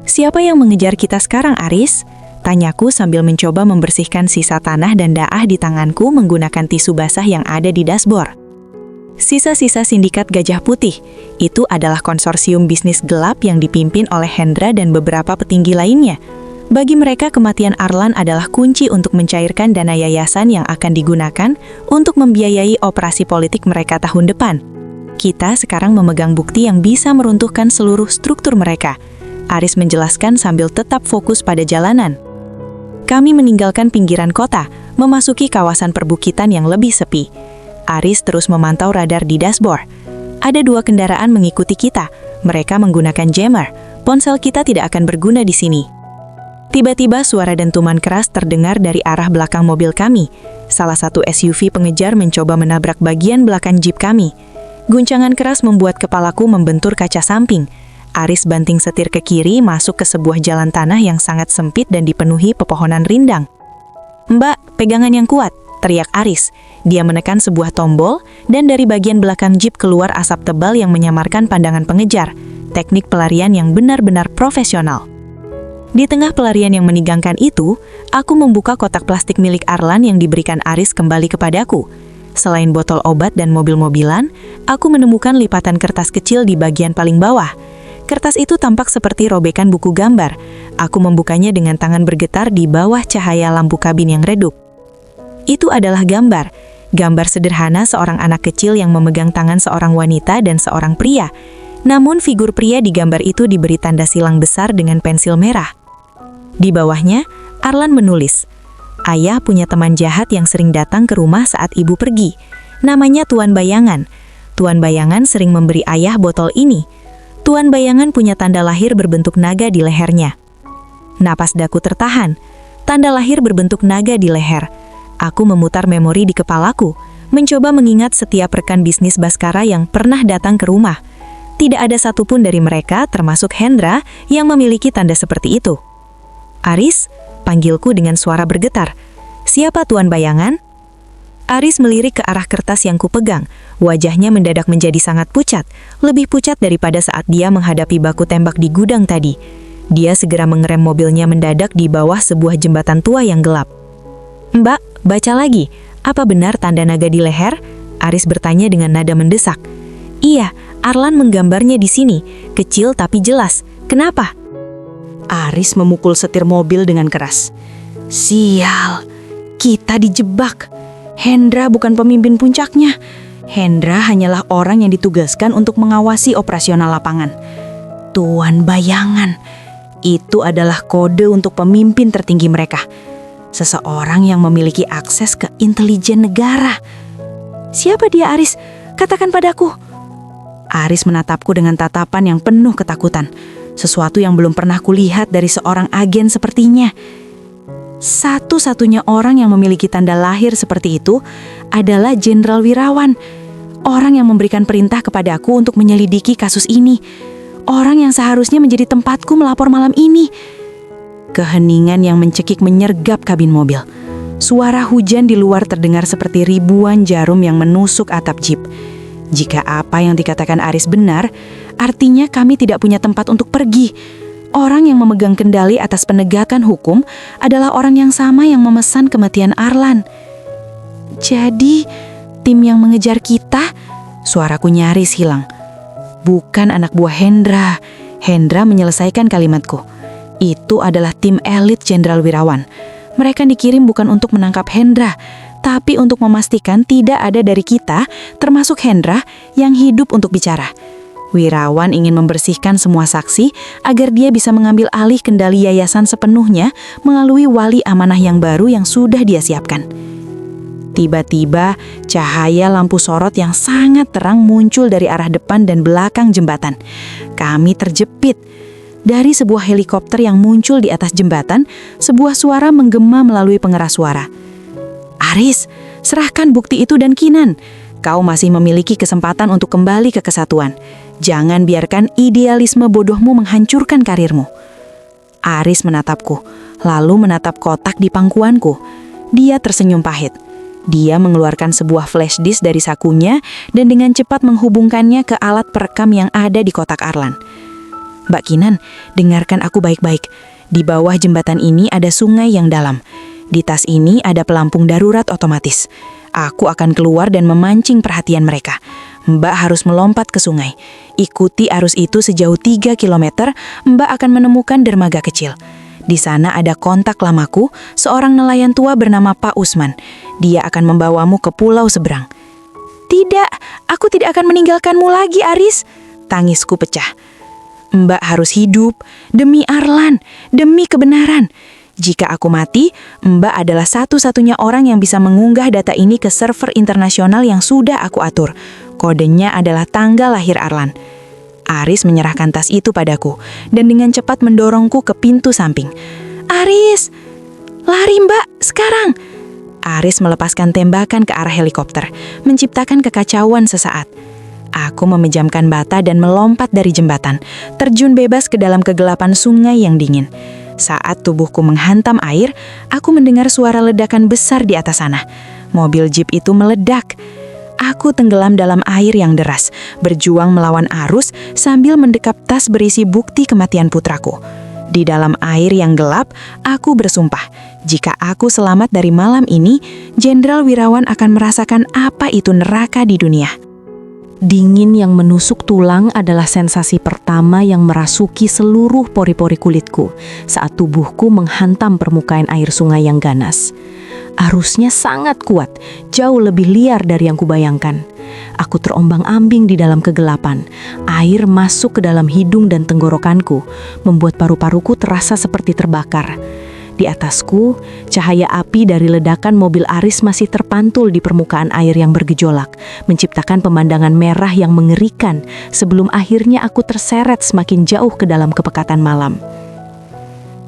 Siapa yang mengejar kita sekarang, Aris? Tanyaku sambil mencoba membersihkan sisa tanah dan daah di tanganku menggunakan tisu basah yang ada di dashboard. Sisa-sisa sindikat Gajah Putih, itu adalah konsorsium bisnis gelap yang dipimpin oleh Hendra dan beberapa petinggi lainnya. Bagi mereka, kematian Arlan adalah kunci untuk mencairkan dana yayasan yang akan digunakan untuk membiayai operasi politik mereka tahun depan. Kita sekarang memegang bukti yang bisa meruntuhkan seluruh struktur mereka. Aris menjelaskan sambil tetap fokus pada jalanan. Kami meninggalkan pinggiran kota, memasuki kawasan perbukitan yang lebih sepi. Aris terus memantau radar di dashboard. Ada 2 kendaraan mengikuti kita. Mereka menggunakan jammer. Ponsel kita tidak akan berguna di sini. Tiba-tiba suara dentuman keras terdengar dari arah belakang mobil kami. Salah satu SUV pengejar mencoba menabrak bagian belakang jeep kami. Guncangan keras membuat kepalaku membentur kaca samping. Aris banting setir ke kiri masuk ke sebuah jalan tanah yang sangat sempit dan dipenuhi pepohonan rindang. "Mbak, pegangan yang kuat," teriak Aris. Dia menekan sebuah tombol dan dari bagian belakang jeep keluar asap tebal yang menyamarkan pandangan pengejar. Teknik pelarian yang benar-benar profesional. Di tengah pelarian yang menegangkan itu, aku membuka kotak plastik milik Arlan yang diberikan Aris kembali kepadaku. Selain botol obat dan mobil-mobilan, aku menemukan lipatan kertas kecil di bagian paling bawah. Kertas itu tampak seperti robekan buku gambar. Aku membukanya dengan tangan bergetar di bawah cahaya lampu kabin yang redup. Itu adalah gambar sederhana seorang anak kecil yang memegang tangan seorang wanita dan seorang pria. Namun figur pria di gambar itu diberi tanda silang besar dengan pensil merah. Di bawahnya, Arlan menulis, "Ayah punya teman jahat yang sering datang ke rumah saat ibu pergi. Namanya Tuan Bayangan. Tuan Bayangan sering memberi ayah botol ini. Tuan Bayangan punya tanda lahir berbentuk naga di lehernya." Napas daku tertahan. Tanda lahir berbentuk naga di leher. Aku memutar memori di kepalaku, mencoba mengingat setiap rekan bisnis Baskara yang pernah datang ke rumah. Tidak ada satupun dari mereka, termasuk Hendra, yang memiliki tanda seperti itu. "Aris," panggilku dengan suara bergetar. "Siapa Tuan Bayangan?" Aris melirik ke arah kertas yang kupegang. Wajahnya mendadak menjadi sangat pucat, lebih pucat daripada saat dia menghadapi baku tembak di gudang tadi. Dia segera mengerem mobilnya mendadak di bawah sebuah jembatan tua yang gelap. "Mbak, baca lagi. Apa benar tanda naga di leher?" Aris bertanya dengan nada mendesak. "Iya, Arlan menggambarnya di sini. Kecil tapi jelas. Kenapa?" Aris memukul setir mobil dengan keras. "Sial, kita dijebak. Hendra bukan pemimpin puncaknya. Hendra hanyalah orang yang ditugaskan untuk mengawasi operasional lapangan. Tuan Bayangan, itu adalah kode untuk pemimpin tertinggi mereka. Seseorang yang memiliki akses ke intelijen negara. Siapa dia, Aris? Katakan padaku." Aris menatapku dengan tatapan yang penuh ketakutan. Sesuatu yang belum pernah kulihat dari seorang agen sepertinya. Satu-satunya orang yang memiliki tanda lahir seperti itu adalah Jenderal Wirawan. Orang yang memberikan perintah kepadaku untuk menyelidiki kasus ini. Orang yang seharusnya menjadi tempatku melapor malam ini. Keheningan yang mencekik menyergap kabin mobil. Suara hujan di luar terdengar seperti ribuan jarum yang menusuk atap jeep. Jika apa yang dikatakan Aris benar, artinya kami tidak punya tempat untuk pergi. Orang yang memegang kendali atas penegakan hukum adalah orang yang sama yang memesan kematian Arlan. Jadi, tim yang mengejar kita, suaraku nyaris hilang. Bukan anak buah Hendra. Hendra menyelesaikan kalimatku. Itu adalah tim elit Jenderal Wirawan. Mereka dikirim bukan untuk menangkap Hendra, tapi untuk memastikan tidak ada dari kita, termasuk Hendra, yang hidup untuk bicara. Wirawan ingin membersihkan semua saksi agar dia bisa mengambil alih kendali yayasan sepenuhnya melalui wali amanah yang baru yang sudah dia siapkan. Tiba-tiba, cahaya lampu sorot yang sangat terang muncul dari arah depan dan belakang jembatan. Kami terjepit. Dari sebuah helikopter yang muncul di atas jembatan, sebuah suara menggema melalui pengeras suara. "Aris, serahkan bukti itu dan Kinan. Kau masih memiliki kesempatan untuk kembali ke kesatuan. Jangan biarkan idealisme bodohmu menghancurkan karirmu." Aris menatapku, lalu menatap kotak di pangkuanku. Dia tersenyum pahit. Dia mengeluarkan sebuah flash disk dari sakunya dan dengan cepat menghubungkannya ke alat perekam yang ada di kotak Arlan. "Mbak Kinan, dengarkan aku baik-baik. Di bawah jembatan ini ada sungai yang dalam. Di tas ini ada pelampung darurat otomatis. Aku akan keluar dan memancing perhatian mereka. Mbak harus melompat ke sungai. Ikuti arus itu sejauh 3 kilometer, Mbak akan menemukan dermaga kecil. Di sana ada kontak lamaku, seorang nelayan tua bernama Pak Usman. Dia akan membawamu ke pulau seberang." "Tidak, aku tidak akan meninggalkanmu lagi, Aris." Tangisku pecah. "Mbak harus hidup, demi Arlan, demi kebenaran. Jika aku mati, Mbak adalah satu-satunya orang yang bisa mengunggah data ini ke server internasional yang sudah aku atur. Kodenya adalah tanggal lahir Arlan." Aris menyerahkan tas itu padaku dan dengan cepat mendorongku ke pintu samping. "Aris, lari Mbak, sekarang!" Aris melepaskan tembakan ke arah helikopter, menciptakan kekacauan sesaat. Aku memejamkan mata dan melompat dari jembatan, terjun bebas ke dalam kegelapan sungai yang dingin. Saat tubuhku menghantam air, aku mendengar suara ledakan besar di atas sana. Mobil jeep itu meledak. Aku tenggelam dalam air yang deras, berjuang melawan arus sambil mendekap tas berisi bukti kematian putraku. Di dalam air yang gelap, aku bersumpah, jika aku selamat dari malam ini, Jenderal Wirawan akan merasakan apa itu neraka di dunia. Dingin yang menusuk tulang adalah sensasi pertama yang merasuki seluruh pori-pori kulitku saat tubuhku menghantam permukaan air sungai yang ganas. Arusnya sangat kuat, jauh lebih liar dari yang kubayangkan. Aku terombang-ambing di dalam kegelapan. Air masuk ke dalam hidung dan tenggorokanku, membuat paru-paruku terasa seperti terbakar. Di atasku, cahaya api dari ledakan mobil Aris masih terpantul di permukaan air yang bergejolak, menciptakan pemandangan merah yang mengerikan sebelum akhirnya aku terseret semakin jauh ke dalam kepekatan malam.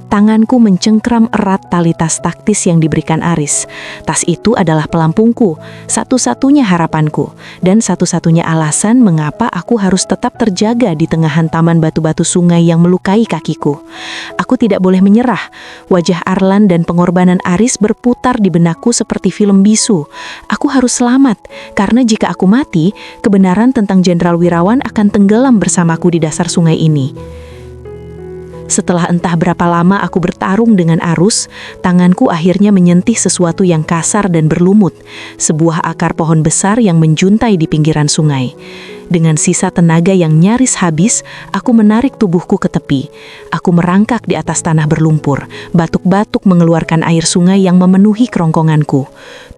Tanganku mencengkram erat tali tas taktis yang diberikan Aris. Tas itu adalah pelampungku, satu-satunya harapanku, dan satu-satunya alasan mengapa aku harus tetap terjaga di tengah hantaman batu-batu sungai yang melukai kakiku. Aku tidak boleh menyerah. Wajah Arlan dan pengorbanan Aris berputar di benakku seperti film bisu. Aku harus selamat, karena jika aku mati, kebenaran tentang Jenderal Wirawan akan tenggelam bersamaku di dasar sungai ini. Setelah entah berapa lama aku bertarung dengan arus, tanganku akhirnya menyentuh sesuatu yang kasar dan berlumut, sebuah akar pohon besar yang menjuntai di pinggiran sungai. Dengan sisa tenaga yang nyaris habis, aku menarik tubuhku ke tepi. Aku merangkak di atas tanah berlumpur, batuk-batuk mengeluarkan air sungai yang memenuhi kerongkonganku.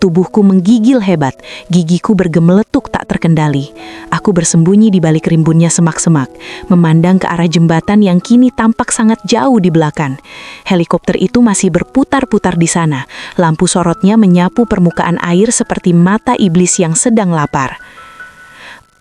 Tubuhku menggigil hebat, gigiku bergemeletuk tak terkendali. Aku bersembunyi di balik rimbunnya semak-semak, memandang ke arah jembatan yang kini tampak sangat jauh di belakang. Helikopter itu masih berputar-putar di sana, lampu sorotnya menyapu permukaan air seperti mata iblis yang sedang lapar.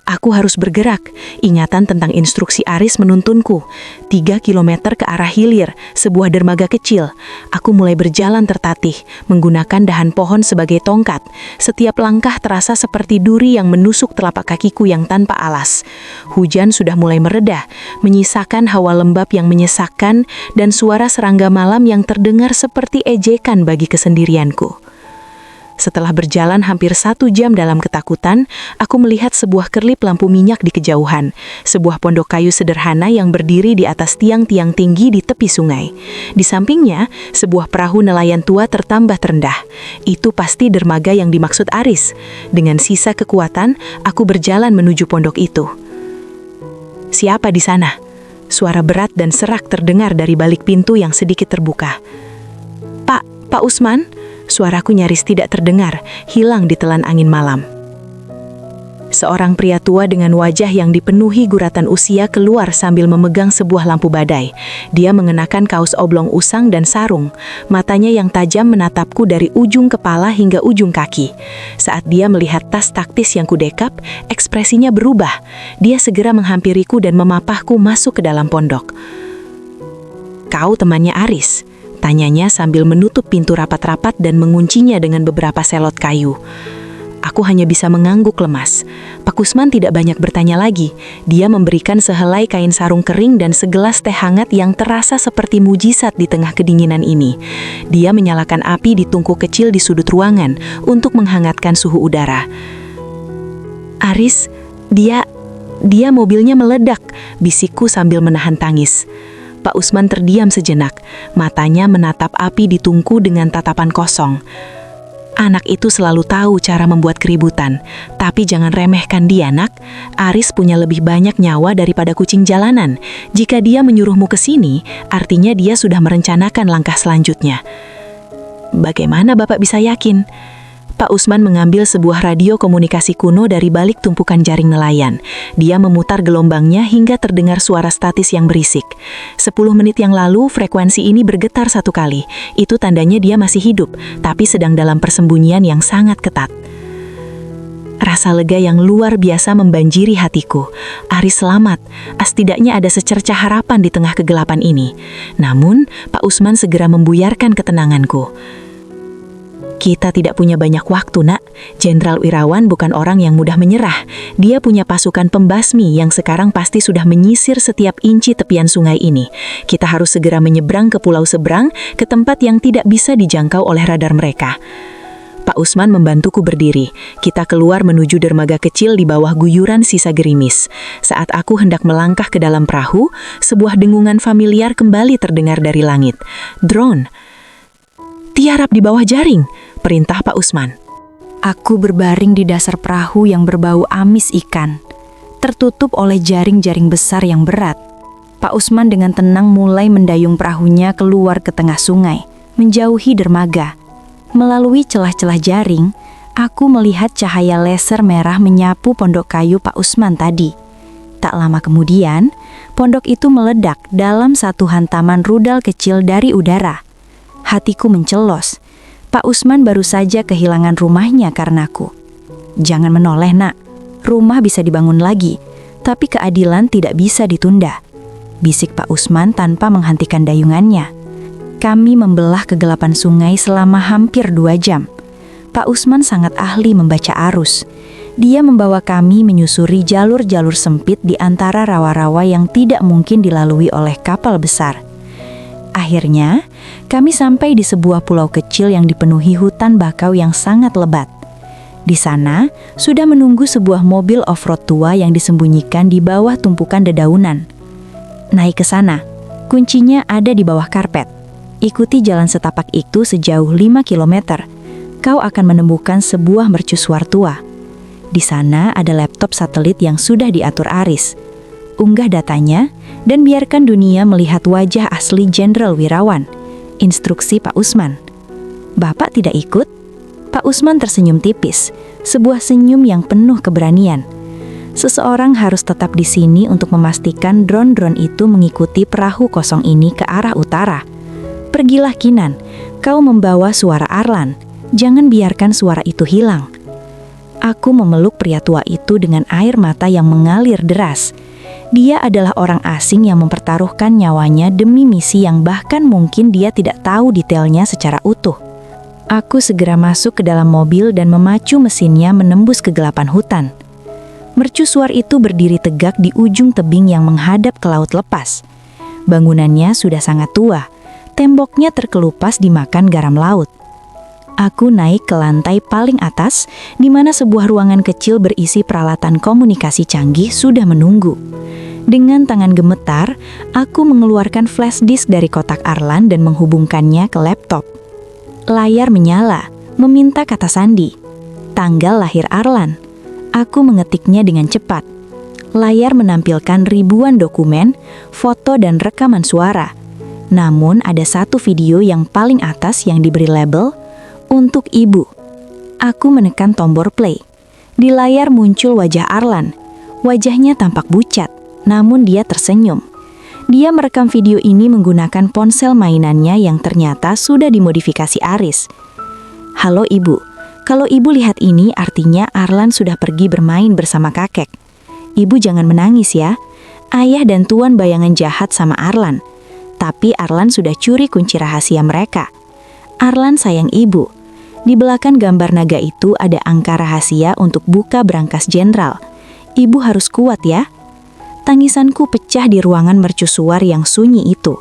Aku harus bergerak. Ingatan tentang instruksi Aris menuntunku. 3 kilometer ke arah hilir, sebuah dermaga kecil. Aku mulai berjalan tertatih, menggunakan dahan pohon sebagai tongkat. Setiap langkah terasa seperti duri yang menusuk telapak kakiku yang tanpa alas. Hujan sudah mulai mereda, menyisakan hawa lembab yang menyesakkan dan suara serangga malam yang terdengar seperti ejekan bagi kesendirianku. Setelah berjalan hampir 1 jam dalam ketakutan, aku melihat sebuah kerlip lampu minyak di kejauhan, sebuah pondok kayu sederhana yang berdiri di atas tiang-tiang tinggi di tepi sungai. Di sampingnya, sebuah perahu nelayan tua tertambah terendah. Itu pasti dermaga yang dimaksud Aris. Dengan sisa kekuatan, aku berjalan menuju pondok itu. Siapa di sana? Suara berat dan serak terdengar dari balik pintu yang sedikit terbuka. Pak Usman? Suaraku nyaris tidak terdengar, hilang di telan angin malam. Seorang pria tua dengan wajah yang dipenuhi guratan usia keluar sambil memegang sebuah lampu badai. Dia mengenakan kaos oblong usang dan sarung. Matanya yang tajam menatapku dari ujung kepala hingga ujung kaki. Saat dia melihat tas taktis yang kudekap, ekspresinya berubah. Dia segera menghampiriku dan memapahku masuk ke dalam pondok. "Kau temannya Aris?" tanyanya sambil menutup pintu rapat-rapat dan menguncinya dengan beberapa selot kayu. Aku hanya bisa mengangguk lemas. Pak Usman tidak banyak bertanya lagi. Dia memberikan sehelai kain sarung kering dan segelas teh hangat yang terasa seperti mujizat di tengah kedinginan ini. Dia menyalakan api di tungku kecil di sudut ruangan untuk menghangatkan suhu udara. "Aris, dia mobilnya meledak," bisikku sambil menahan tangis. Pak Usman terdiam sejenak, matanya menatap api di tungku dengan tatapan kosong. "Anak itu selalu tahu cara membuat keributan, tapi jangan remehkan dia, nak. Aris punya lebih banyak nyawa daripada kucing jalanan. Jika dia menyuruhmu ke sini, artinya dia sudah merencanakan langkah selanjutnya." "Bagaimana Bapak bisa yakin?" Pak Usman mengambil sebuah radio komunikasi kuno dari balik tumpukan jaring nelayan. Dia memutar gelombangnya hingga terdengar suara statis yang berisik. 10 menit yang lalu, frekuensi ini bergetar 1 kali. Itu tandanya dia masih hidup, tapi sedang dalam persembunyian yang sangat ketat. Rasa lega yang luar biasa membanjiri hatiku. Aris selamat. Setidaknya ada secercah harapan di tengah kegelapan ini. Namun, Pak Usman segera membuyarkan ketenanganku. Kita tidak punya banyak waktu, Nak. Jenderal Wirawan bukan orang yang mudah menyerah. Dia punya pasukan pembasmi yang sekarang pasti sudah menyisir setiap inci tepian sungai ini. Kita harus segera menyeberang ke pulau seberang, ke tempat yang tidak bisa dijangkau oleh radar mereka. Pak Usman membantuku berdiri. Kita keluar menuju dermaga kecil di bawah guyuran sisa gerimis. Saat aku hendak melangkah ke dalam perahu, sebuah dengungan familiar kembali terdengar dari langit. Drone. Tiarap di bawah jaring, perintah Pak Usman. Aku berbaring di dasar perahu yang berbau amis ikan, tertutup oleh jaring-jaring besar yang berat. Pak Usman dengan tenang mulai mendayung perahunya keluar ke tengah sungai, menjauhi dermaga. Melalui celah-celah jaring, aku melihat cahaya laser merah menyapu pondok kayu Pak Usman tadi. Tak lama kemudian, pondok itu meledak dalam satu hantaman rudal kecil dari udara. Hatiku mencelos. Pak Usman baru saja kehilangan rumahnya karenaku. Jangan menoleh, Nak. Rumah bisa dibangun lagi, tapi keadilan tidak bisa ditunda. Bisik Pak Usman tanpa menghentikan dayungannya. Kami membelah kegelapan sungai selama hampir 2 jam. Pak Usman sangat ahli membaca arus. Dia membawa kami menyusuri jalur-jalur sempit di antara rawa-rawa yang tidak mungkin dilalui oleh kapal besar. Akhirnya, kami sampai di sebuah pulau kecil yang dipenuhi hutan bakau yang sangat lebat. Di sana, sudah menunggu sebuah mobil off-road tua yang disembunyikan di bawah tumpukan dedaunan. Naik ke sana, kuncinya ada di bawah karpet. Ikuti jalan setapak itu sejauh 5 km. Kau akan menemukan sebuah mercusuar tua. Di sana ada laptop satelit yang sudah diatur Aris. Unggah datanya dan biarkan dunia melihat wajah asli Jenderal Wirawan. Instruksi Pak Usman. Bapak tidak ikut? Pak Usman tersenyum tipis, sebuah senyum yang penuh keberanian. Seseorang harus tetap di sini untuk memastikan drone-drone itu mengikuti perahu kosong ini ke arah utara. Pergilah Kinan, kau membawa suara Arlan. Jangan biarkan suara itu hilang. Aku memeluk pria tua itu dengan air mata yang mengalir deras. Dia adalah orang asing yang mempertaruhkan nyawanya demi misi yang bahkan mungkin dia tidak tahu detailnya secara utuh. Aku segera masuk ke dalam mobil dan memacu mesinnya menembus kegelapan hutan. Mercusuar itu berdiri tegak di ujung tebing yang menghadap ke laut lepas. Bangunannya sudah sangat tua. Temboknya terkelupas dimakan garam laut. Aku naik ke lantai paling atas, di mana sebuah ruangan kecil berisi peralatan komunikasi canggih sudah menunggu. Dengan tangan gemetar, aku mengeluarkan flash disk dari kotak Arlan dan menghubungkannya ke laptop. Layar menyala, meminta kata sandi. Tanggal lahir Arlan. Aku mengetiknya dengan cepat. Layar menampilkan ribuan dokumen, foto dan rekaman suara. Namun ada satu video yang paling atas yang diberi label untuk ibu. Aku menekan tombol play. Di layar muncul wajah Arlan. Wajahnya tampak pucat, namun dia tersenyum. Dia merekam video ini menggunakan ponsel mainannya yang ternyata sudah dimodifikasi Aris. Halo ibu, kalau ibu lihat ini artinya Arlan sudah pergi bermain bersama kakek. Ibu jangan menangis ya. Ayah dan tuan bayangan jahat sama Arlan. Tapi Arlan sudah curi kunci rahasia mereka. Arlan sayang ibu. Di belakang gambar naga itu ada angka rahasia untuk buka brankas jenderal. Ibu harus kuat ya. Tangisanku pecah di ruangan mercusuar yang sunyi itu.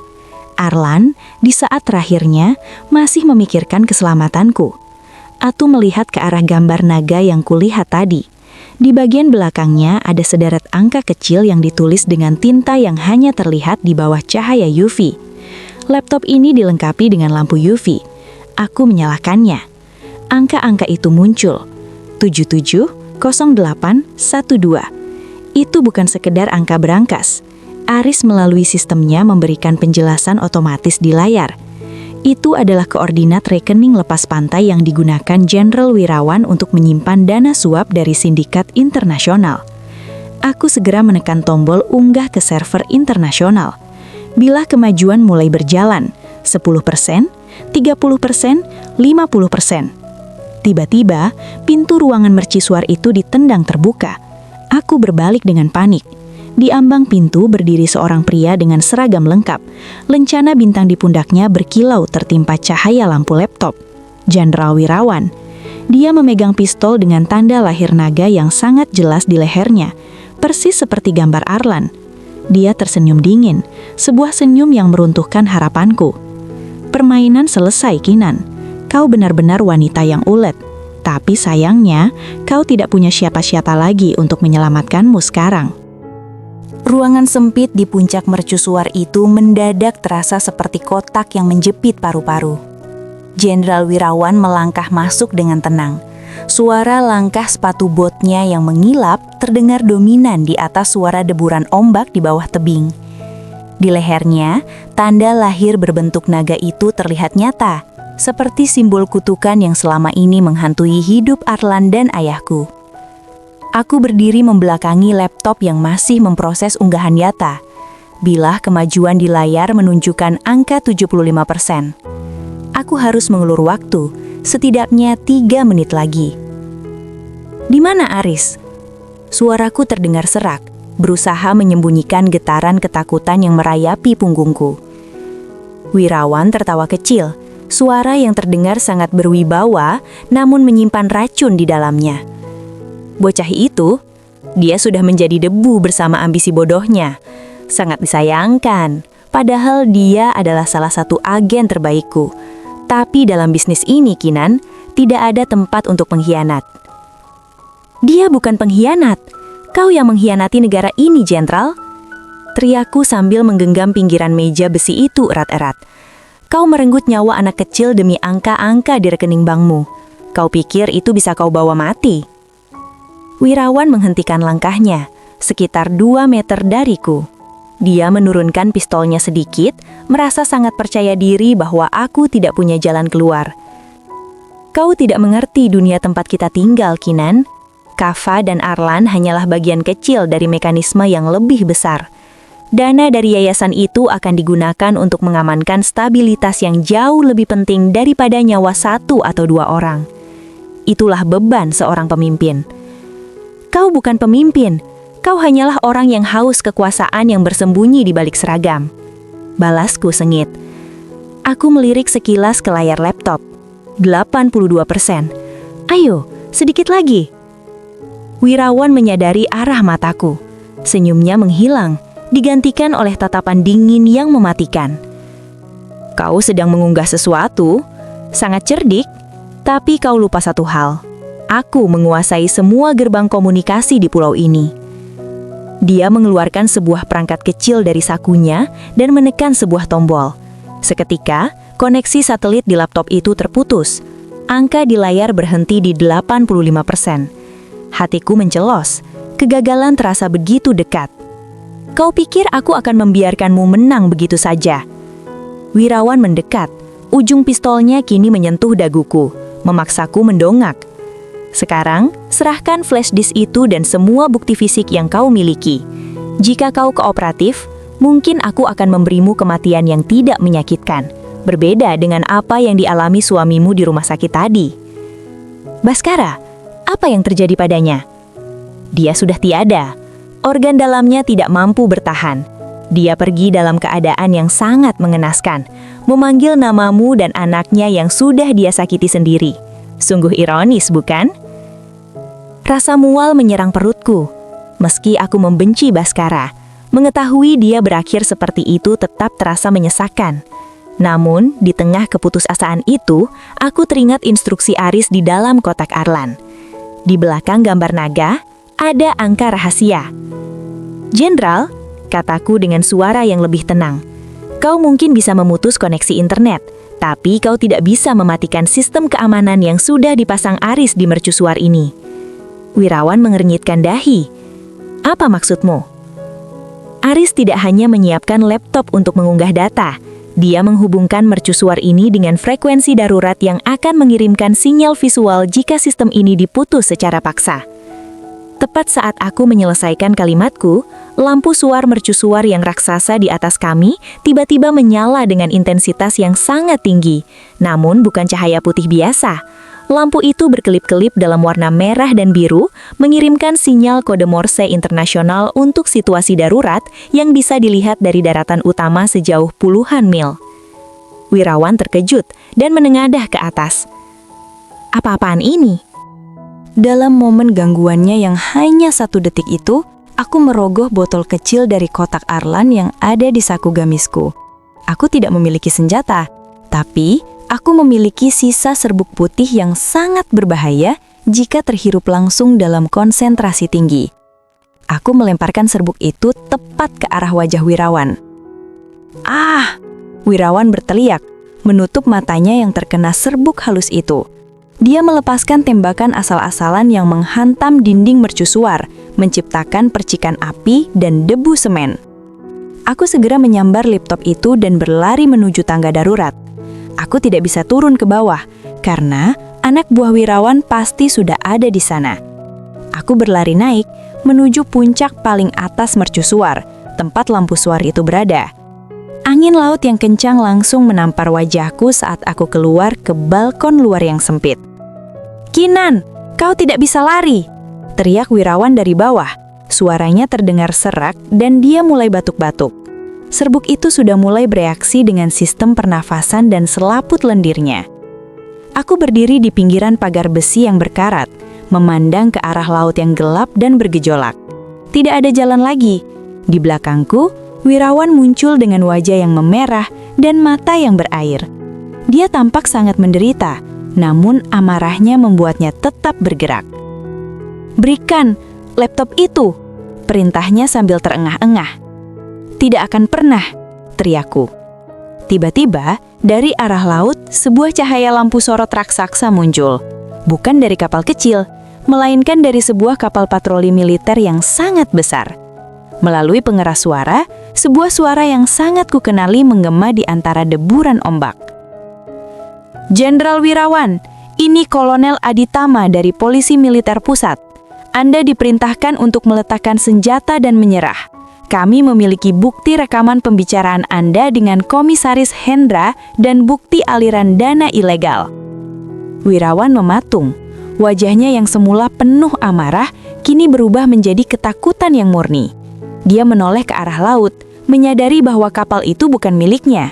Arlan, di saat terakhirnya, masih memikirkan keselamatanku. Aku melihat ke arah gambar naga yang kulihat tadi. Di bagian belakangnya ada sederet angka kecil yang ditulis dengan tinta yang hanya terlihat di bawah cahaya UV. Laptop ini dilengkapi dengan lampu UV. Aku menyalakannya. Angka-angka itu muncul. 770812. Itu bukan sekedar angka berangkas. Aris melalui sistemnya memberikan penjelasan otomatis di layar. Itu adalah koordinat rekening lepas pantai yang digunakan Jenderal Wirawan untuk menyimpan dana suap dari sindikat internasional. Aku segera menekan tombol unggah ke server internasional. Bila kemajuan mulai berjalan, 10%, 30%, 50%. Tiba-tiba, pintu ruangan mercusuar itu ditendang terbuka. Aku berbalik dengan panik. Di ambang pintu berdiri seorang pria dengan seragam lengkap. Lencana bintang di pundaknya berkilau tertimpa cahaya lampu laptop. Jenderal Wirawan. Dia memegang pistol dengan tanda lahir naga yang sangat jelas di lehernya, persis seperti gambar Arlan. Dia tersenyum dingin, sebuah senyum yang meruntuhkan harapanku. Permainan selesai, Kinan. Kau benar-benar wanita yang ulet. Tapi sayangnya, kau tidak punya siapa-siapa lagi untuk menyelamatkanmu sekarang. Ruangan sempit di puncak mercusuar itu mendadak terasa seperti kotak yang menjepit paru-paru. Jenderal Wirawan melangkah masuk dengan tenang. Suara langkah sepatu botnya yang mengilap terdengar dominan di atas suara deburan ombak di bawah tebing. Di lehernya, tanda lahir berbentuk naga itu terlihat nyata, seperti simbol kutukan yang selama ini menghantui hidup Arlan dan ayahku. Aku berdiri membelakangi laptop yang masih memproses unggahan Yata. Bilah kemajuan di layar menunjukkan angka 75%. Aku harus mengulur waktu, setidaknya 3 menit lagi. Di mana Aris? Suaraku terdengar serak, berusaha menyembunyikan getaran ketakutan yang merayapi punggungku. Wirawan tertawa kecil. Suara yang terdengar sangat berwibawa, namun menyimpan racun di dalamnya. Bocah itu, dia sudah menjadi debu bersama ambisi bodohnya. Sangat disayangkan, padahal dia adalah salah satu agen terbaikku. Tapi dalam bisnis ini, Kinan, tidak ada tempat untuk pengkhianat. Dia bukan pengkhianat. Kau yang mengkhianati negara ini, Jenderal. Teriakku sambil menggenggam pinggiran meja besi itu erat-erat. Kau merenggut nyawa anak kecil demi angka-angka di rekening bankmu. Kau pikir itu bisa kau bawa mati? Wirawan menghentikan langkahnya, sekitar 2 meter dariku. Dia menurunkan pistolnya sedikit, merasa sangat percaya diri bahwa aku tidak punya jalan keluar. Kau tidak mengerti dunia tempat kita tinggal, Kinan. Kava dan Arlan hanyalah bagian kecil dari mekanisme yang lebih besar. Dana dari yayasan itu akan digunakan untuk mengamankan stabilitas yang jauh lebih penting daripada nyawa 1 atau 2 orang. Itulah beban seorang pemimpin. Kau bukan pemimpin, kau hanyalah orang yang haus kekuasaan yang bersembunyi di balik seragam. Balasku sengit. Aku melirik sekilas ke layar laptop. 82%. Ayo, sedikit lagi. Wirawan menyadari arah mataku. Senyumnya menghilang, digantikan oleh tatapan dingin yang mematikan. Kau sedang mengunggah sesuatu, sangat cerdik, tapi kau lupa satu hal. Aku menguasai semua gerbang komunikasi di pulau ini. Dia mengeluarkan sebuah perangkat kecil dari sakunya dan menekan sebuah tombol. Seketika, koneksi satelit di laptop itu terputus. Angka di layar berhenti di 85%. Hatiku mencelos, kegagalan terasa begitu dekat. Kau pikir aku akan membiarkanmu menang begitu saja? Wirawan mendekat, ujung pistolnya kini menyentuh daguku, memaksaku mendongak. Sekarang, serahkan flash disk itu dan semua bukti fisik yang kau miliki. Jika kau kooperatif, mungkin aku akan memberimu kematian yang tidak menyakitkan, berbeda dengan apa yang dialami suamimu di rumah sakit tadi. Baskara, apa yang terjadi padanya? Dia sudah tiada. Organ dalamnya tidak mampu bertahan. Dia pergi dalam keadaan yang sangat mengenaskan, memanggil namamu dan anaknya yang sudah dia sakiti sendiri. Sungguh ironis, bukan? Rasa mual menyerang perutku. Meski aku membenci Baskara, mengetahui dia berakhir seperti itu tetap terasa menyesakan. Namun, di tengah keputusasaan itu, aku teringat instruksi Aris di dalam kotak Arlan. Di belakang gambar naga, ada angka rahasia. Jenderal, kataku dengan suara yang lebih tenang. Kau mungkin bisa memutus koneksi internet, tapi kau tidak bisa mematikan sistem keamanan yang sudah dipasang Aris di mercusuar ini. Wirawan mengernyitkan dahi. Apa maksudmu? Aris tidak hanya menyiapkan laptop untuk mengunggah data, dia menghubungkan mercusuar ini dengan frekuensi darurat yang akan mengirimkan sinyal visual jika sistem ini diputus secara paksa. Tepat saat aku menyelesaikan kalimatku, lampu suar mercusuar yang raksasa di atas kami tiba-tiba menyala dengan intensitas yang sangat tinggi. Namun bukan cahaya putih biasa. Lampu itu berkelip-kelip dalam warna merah dan biru, mengirimkan sinyal kode Morse internasional untuk situasi darurat yang bisa dilihat dari daratan utama sejauh puluhan mil. Wirawan terkejut dan menengadah ke atas. Apa-apaan ini? Dalam momen gangguannya yang hanya 1 detik itu, aku merogoh botol kecil dari kotak Arlan yang ada di saku gamisku. Aku tidak memiliki senjata, tapi aku memiliki sisa serbuk putih yang sangat berbahaya jika terhirup langsung dalam konsentrasi tinggi. Aku melemparkan serbuk itu tepat ke arah wajah Wirawan. "Ah!" Wirawan berteriak, menutup matanya yang terkena serbuk halus itu. Dia melepaskan tembakan asal-asalan yang menghantam dinding mercusuar, menciptakan percikan api dan debu semen. Aku segera menyambar laptop itu dan berlari menuju tangga darurat. Aku tidak bisa turun ke bawah, karena anak buah Wirawan pasti sudah ada di sana. Aku berlari naik, menuju puncak paling atas mercusuar, tempat lampu suar itu berada. Angin laut yang kencang langsung menampar wajahku saat aku keluar ke balkon luar yang sempit. "Kinan, kau tidak bisa lari!" teriak Wirawan dari bawah. Suaranya terdengar serak dan dia mulai batuk-batuk. Serbuk itu sudah mulai bereaksi dengan sistem pernafasan dan selaput lendirnya. Aku berdiri di pinggiran pagar besi yang berkarat, memandang ke arah laut yang gelap dan bergejolak. Tidak ada jalan lagi. Di belakangku, Wirawan muncul dengan wajah yang memerah dan mata yang berair. Dia tampak sangat menderita, namun amarahnya membuatnya tetap bergerak. "Berikan laptop itu," perintahnya sambil terengah-engah. "Tidak akan pernah," teriakku. Tiba-tiba, dari arah laut, sebuah cahaya lampu sorot raksasa muncul. Bukan dari kapal kecil, melainkan dari sebuah kapal patroli militer yang sangat besar. Melalui pengeras suara, sebuah suara yang sangat kukenali menggema di antara deburan ombak. "Jenderal Wirawan, ini Kolonel Aditama dari Polisi Militer Pusat. Anda diperintahkan untuk meletakkan senjata dan menyerah. Kami memiliki bukti rekaman pembicaraan Anda dengan Komisaris Hendra dan bukti aliran dana ilegal." Wirawan mematung. Wajahnya yang semula penuh amarah, kini berubah menjadi ketakutan yang murni. Dia menoleh ke arah laut, menyadari bahwa kapal itu bukan miliknya.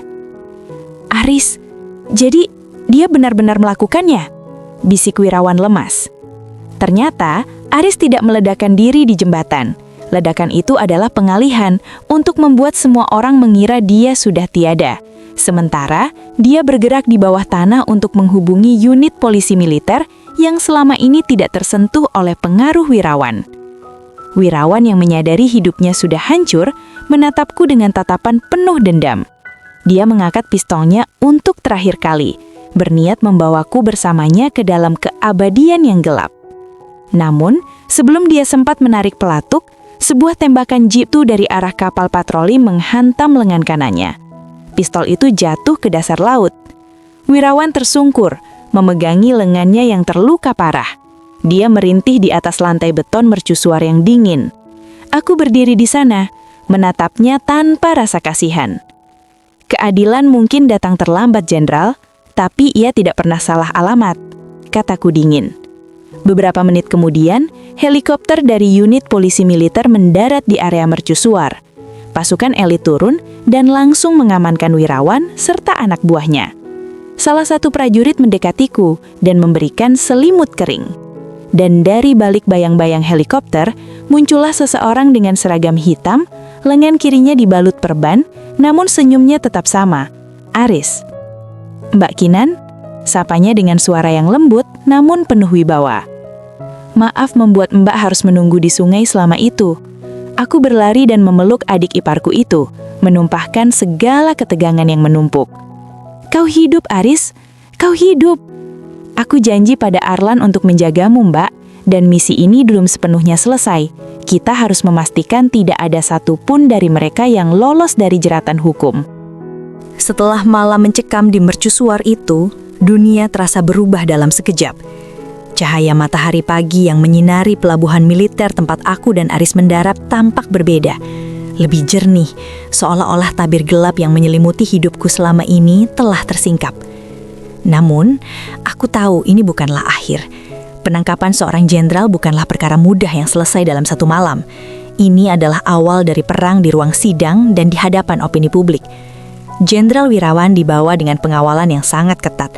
"Aris, jadi dia benar-benar melakukannya?" bisik Wirawan lemas. Ternyata, Aris tidak meledakkan diri di jembatan. Ledakan itu adalah pengalihan untuk membuat semua orang mengira dia sudah tiada. Sementara, dia bergerak di bawah tanah untuk menghubungi unit polisi militer yang selama ini tidak tersentuh oleh pengaruh Wirawan. Wirawan yang menyadari hidupnya sudah hancur, menatapku dengan tatapan penuh dendam. Dia mengangkat pistolnya untuk terakhir kali, berniat membawaku bersamanya ke dalam keabadian yang gelap. Namun, sebelum dia sempat menarik pelatuk, sebuah tembakan jitu dari arah kapal patroli menghantam lengan kanannya. Pistol itu jatuh ke dasar laut. Wirawan tersungkur, memegangi lengannya yang terluka parah. Dia merintih di atas lantai beton mercusuar yang dingin. Aku berdiri di sana, menatapnya tanpa rasa kasihan. "Keadilan mungkin datang terlambat, Jenderal, tapi ia tidak pernah salah alamat," kataku dingin. Beberapa menit kemudian, helikopter dari unit polisi militer mendarat di area mercusuar. Pasukan elit turun dan langsung mengamankan Wirawan serta anak buahnya. Salah satu prajurit mendekatiku dan memberikan selimut kering. Dan dari balik bayang-bayang helikopter, muncullah seseorang dengan seragam hitam, lengan kirinya dibalut perban, namun senyumnya tetap sama, Aris. "Mbak Kinan," sapanya dengan suara yang lembut namun penuh wibawa. "Maaf membuat Mbak harus menunggu di sungai selama itu." Aku berlari dan memeluk adik iparku itu, menumpahkan segala ketegangan yang menumpuk. "Kau hidup, Aris, kau hidup. Aku janji pada Arlan untuk menjagamu, Mbak, dan misi ini belum sepenuhnya selesai. Kita harus memastikan tidak ada satupun dari mereka yang lolos dari jeratan hukum." Setelah malam mencekam di mercusuar itu, dunia terasa berubah dalam sekejap. Cahaya matahari pagi yang menyinari pelabuhan militer tempat aku dan Aris mendarat tampak berbeda. Lebih jernih, seolah-olah tabir gelap yang menyelimuti hidupku selama ini telah tersingkap. Namun, aku tahu ini bukanlah akhir. Penangkapan seorang jenderal bukanlah perkara mudah yang selesai dalam satu malam. Ini adalah awal dari perang di ruang sidang dan di hadapan opini publik. Jenderal Wirawan dibawa dengan pengawalan yang sangat ketat.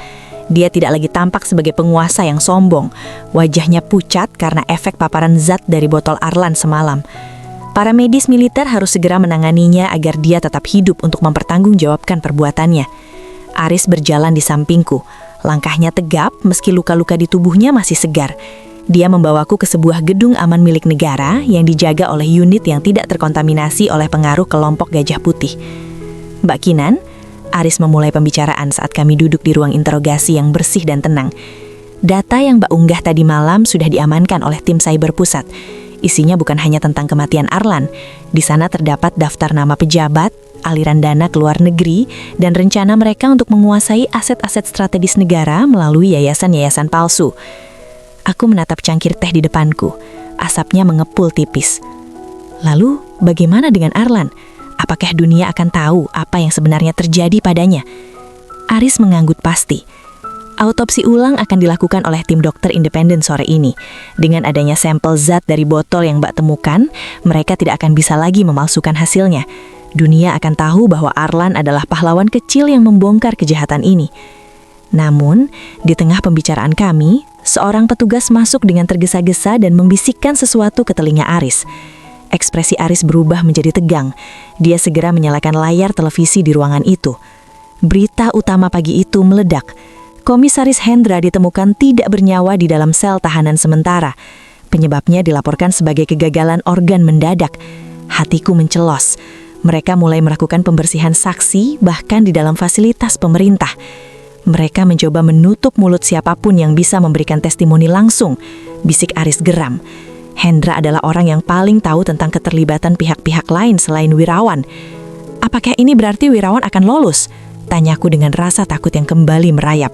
Dia tidak lagi tampak sebagai penguasa yang sombong. Wajahnya pucat karena efek paparan zat dari botol Arlan semalam. Para medis militer harus segera menanganinya agar dia tetap hidup untuk mempertanggungjawabkan perbuatannya. Aris berjalan di sampingku. Langkahnya tegap meski luka-luka di tubuhnya masih segar. Dia membawaku ke sebuah gedung aman milik negara yang dijaga oleh unit yang tidak terkontaminasi oleh pengaruh kelompok Gajah Putih. Mbak Kinan, Aris memulai pembicaraan saat kami duduk di ruang interogasi yang bersih dan tenang. Data yang Mbak unggah tadi malam sudah diamankan oleh tim cyber pusat. Isinya bukan hanya tentang kematian Arlan. Di sana terdapat daftar nama pejabat, aliran dana ke luar negeri, dan rencana mereka untuk menguasai aset-aset strategis negara melalui yayasan-yayasan palsu. Aku menatap cangkir teh di depanku. Asapnya mengepul tipis. Lalu, bagaimana dengan Arlan? Apakah dunia akan tahu apa yang sebenarnya terjadi padanya? Aris mengangguk pasti. Autopsi ulang akan dilakukan oleh tim dokter independen sore ini. Dengan adanya sampel zat dari botol yang Mbak temukan, mereka tidak akan bisa lagi memalsukan hasilnya. Dunia akan tahu bahwa Arlan adalah pahlawan kecil yang membongkar kejahatan ini. Namun, di tengah pembicaraan kami, seorang petugas masuk dengan tergesa-gesa dan membisikkan sesuatu ke telinga Aris. Ekspresi Aris berubah menjadi tegang. Dia segera menyalakan layar televisi di ruangan itu. Berita utama pagi itu meledak. Komisaris Hendra ditemukan tidak bernyawa di dalam sel tahanan sementara. Penyebabnya dilaporkan sebagai kegagalan organ mendadak. Hatiku mencelos. Mereka mulai melakukan pembersihan saksi bahkan di dalam fasilitas pemerintah. Mereka mencoba menutup mulut siapapun yang bisa memberikan testimoni langsung. Bisik Aris geram. Hendra adalah orang yang paling tahu tentang keterlibatan pihak-pihak lain selain Wirawan. Apakah ini berarti Wirawan akan lolos? Tanyaku dengan rasa takut yang kembali merayap.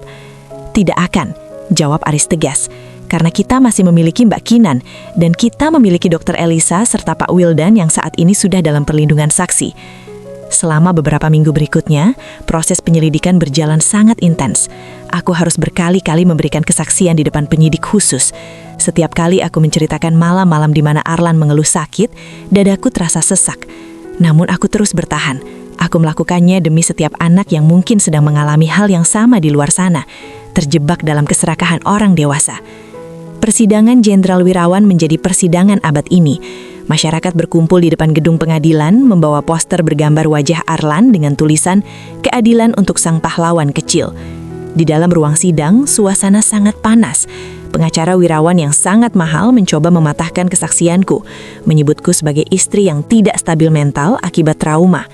Tidak akan, jawab Aris tegas. Karena kita masih memiliki Mbak Kinan, dan kita memiliki Dr. Elisa serta Pak Wildan yang saat ini sudah dalam perlindungan saksi. Selama beberapa minggu berikutnya, proses penyelidikan berjalan sangat intens. Aku harus berkali-kali memberikan kesaksian di depan penyidik khusus. Setiap kali aku menceritakan malam-malam di mana Arlan mengeluh sakit, dadaku terasa sesak. Namun aku terus bertahan. Aku melakukannya demi setiap anak yang mungkin sedang mengalami hal yang sama di luar sana, terjebak dalam keserakahan orang dewasa. Persidangan Jenderal Wirawan menjadi persidangan abad ini. Masyarakat berkumpul di depan gedung pengadilan membawa poster bergambar wajah Arlan dengan tulisan "Keadilan untuk Sang Pahlawan Kecil". Di dalam ruang sidang, suasana sangat panas. Pengacara Wirawan yang sangat mahal mencoba mematahkan kesaksianku, menyebutku sebagai istri yang tidak stabil mental akibat trauma.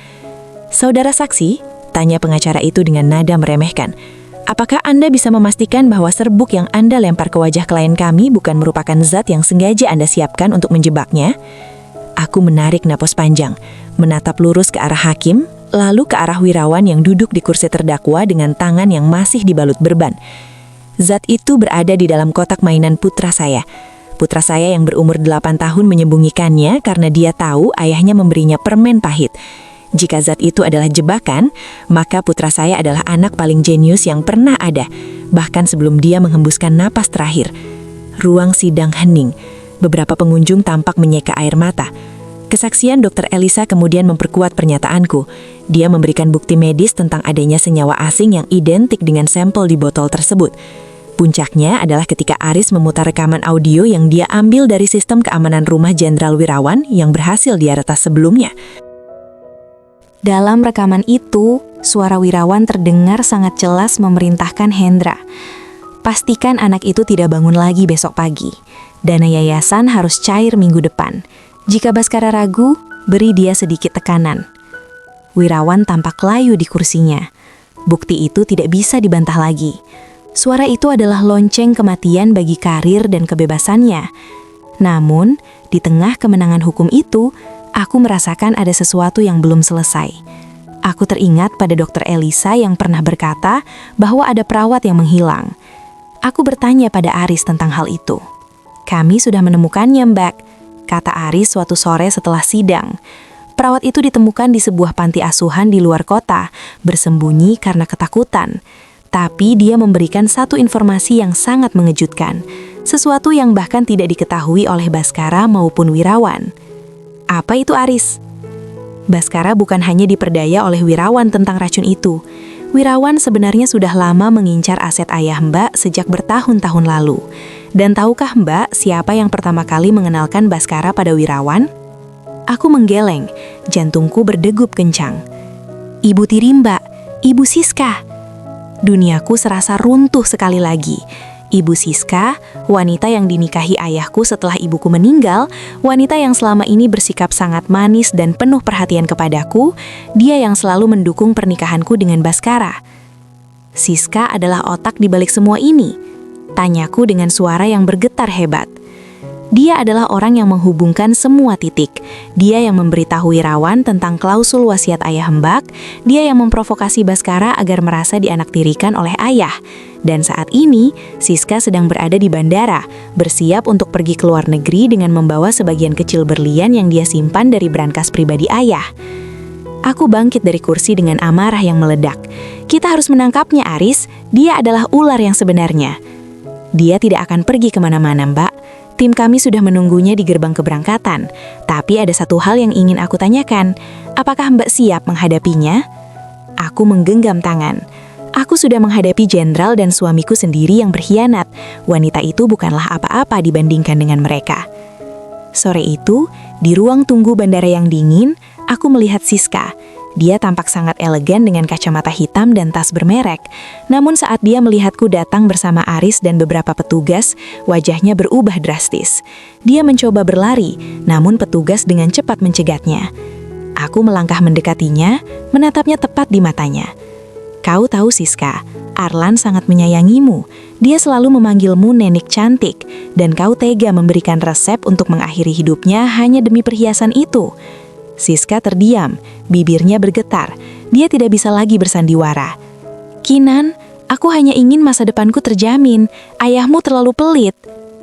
"Saudara saksi," tanya pengacara itu dengan nada meremehkan, "apakah Anda bisa memastikan bahwa serbuk yang Anda lempar ke wajah klien kami bukan merupakan zat yang sengaja Anda siapkan untuk menjebaknya?" Aku menarik napas panjang, menatap lurus ke arah hakim, lalu ke arah Wirawan yang duduk di kursi terdakwa dengan tangan yang masih dibalut berban. Zat itu berada di dalam kotak mainan putra saya. Putra saya yang berumur 8 tahun menyembunyikannya karena dia tahu ayahnya memberinya permen pahit. Jika zat itu adalah jebakan, maka putra saya adalah anak paling jenius yang pernah ada, bahkan sebelum dia menghembuskan napas terakhir. Ruang sidang hening. Beberapa pengunjung tampak menyeka air mata. Kesaksian Dr. Elisa kemudian memperkuat pernyataanku. Dia memberikan bukti medis tentang adanya senyawa asing yang identik dengan sampel di botol tersebut. Puncaknya adalah ketika Aris memutar rekaman audio yang dia ambil dari sistem keamanan rumah Jenderal Wirawan yang berhasil dia retas sebelumnya. Dalam rekaman itu, suara Wirawan terdengar sangat jelas memerintahkan Hendra. Pastikan anak itu tidak bangun lagi besok pagi. Dana yayasan harus cair minggu depan. Jika Baskara ragu, beri dia sedikit tekanan. Wirawan tampak layu di kursinya. Bukti itu tidak bisa dibantah lagi. Suara itu adalah lonceng kematian bagi karir dan kebebasannya. Namun, di tengah kemenangan hukum itu, aku merasakan ada sesuatu yang belum selesai. Aku teringat pada Dr. Elisa yang pernah berkata bahwa ada perawat yang menghilang. Aku bertanya pada Aris tentang hal itu. "Kami sudah menemukannya, Mbak," kata Aris suatu sore setelah sidang. Perawat itu ditemukan di sebuah panti asuhan di luar kota, bersembunyi karena ketakutan. Tapi dia memberikan satu informasi yang sangat mengejutkan, sesuatu yang bahkan tidak diketahui oleh Baskara maupun Wirawan. "Apa itu, Aris?" Baskara bukan hanya diperdaya oleh Wirawan tentang racun itu. Wirawan sebenarnya sudah lama mengincar aset ayah Mbak sejak bertahun-tahun lalu. Dan tahukah Mbak siapa yang pertama kali mengenalkan Baskara pada Wirawan? Aku menggeleng, jantungku berdegup kencang. Ibu tiri Mbak, Ibu Siska. Duniaku serasa runtuh sekali lagi. Ibu Siska, wanita yang dinikahi ayahku setelah ibuku meninggal, wanita yang selama ini bersikap sangat manis dan penuh perhatian kepadaku, dia yang selalu mendukung pernikahanku dengan Baskara. Siska adalah otak di balik semua ini, tanyaku dengan suara yang bergetar hebat. Dia adalah orang yang menghubungkan semua titik. Dia yang memberitahu Wirawan tentang klausul wasiat ayah Mbak. Dia yang memprovokasi Baskara agar merasa dianaktirikan oleh ayah. Dan saat ini, Siska sedang berada di bandara, bersiap untuk pergi ke luar negeri dengan membawa sebagian kecil berlian yang dia simpan dari brankas pribadi ayah. Aku bangkit dari kursi dengan amarah yang meledak. Kita harus menangkapnya, Aris. Dia adalah ular yang sebenarnya. Dia tidak akan pergi kemana-mana, Mbak. Tim kami sudah menunggunya di gerbang keberangkatan. Tapi ada satu hal yang ingin aku tanyakan. Apakah Mbak siap menghadapinya? Aku menggenggam tangan. Aku sudah menghadapi jenderal dan suamiku sendiri yang berkhianat. Wanita itu bukanlah apa-apa dibandingkan dengan mereka. Sore itu, di ruang tunggu bandara yang dingin, aku melihat Siska. Dia tampak sangat elegan dengan kacamata hitam dan tas bermerek. Namun saat dia melihatku datang bersama Aris dan beberapa petugas, wajahnya berubah drastis. Dia mencoba berlari, namun petugas dengan cepat mencegatnya. Aku melangkah mendekatinya, menatapnya tepat di matanya. Kau tahu Siska, Arlan sangat menyayangimu. Dia selalu memanggilmu nenek cantik, dan kau tega memberikan resep untuk mengakhiri hidupnya hanya demi perhiasan itu. Siska terdiam, bibirnya bergetar. Dia tidak bisa lagi bersandiwara. Kinan, aku hanya ingin masa depanku terjamin. Ayahmu terlalu pelit.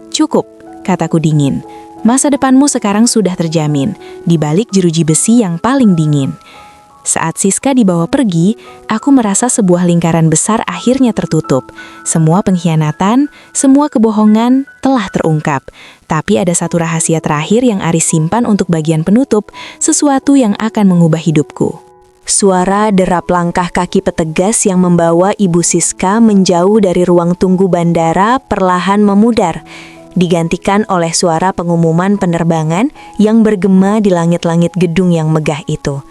Cukup, kataku dingin. Masa depanmu sekarang sudah terjamin, di balik jeruji besi yang paling dingin. Saat Siska dibawa pergi, aku merasa sebuah lingkaran besar akhirnya tertutup. Semua pengkhianatan, semua kebohongan telah terungkap. Tapi ada satu rahasia terakhir yang Aris simpan untuk bagian penutup, sesuatu yang akan mengubah hidupku. Suara derap langkah kaki petugas yang membawa Ibu Siska menjauh dari ruang tunggu bandara perlahan memudar, digantikan oleh suara pengumuman penerbangan yang bergema di langit-langit gedung yang megah itu.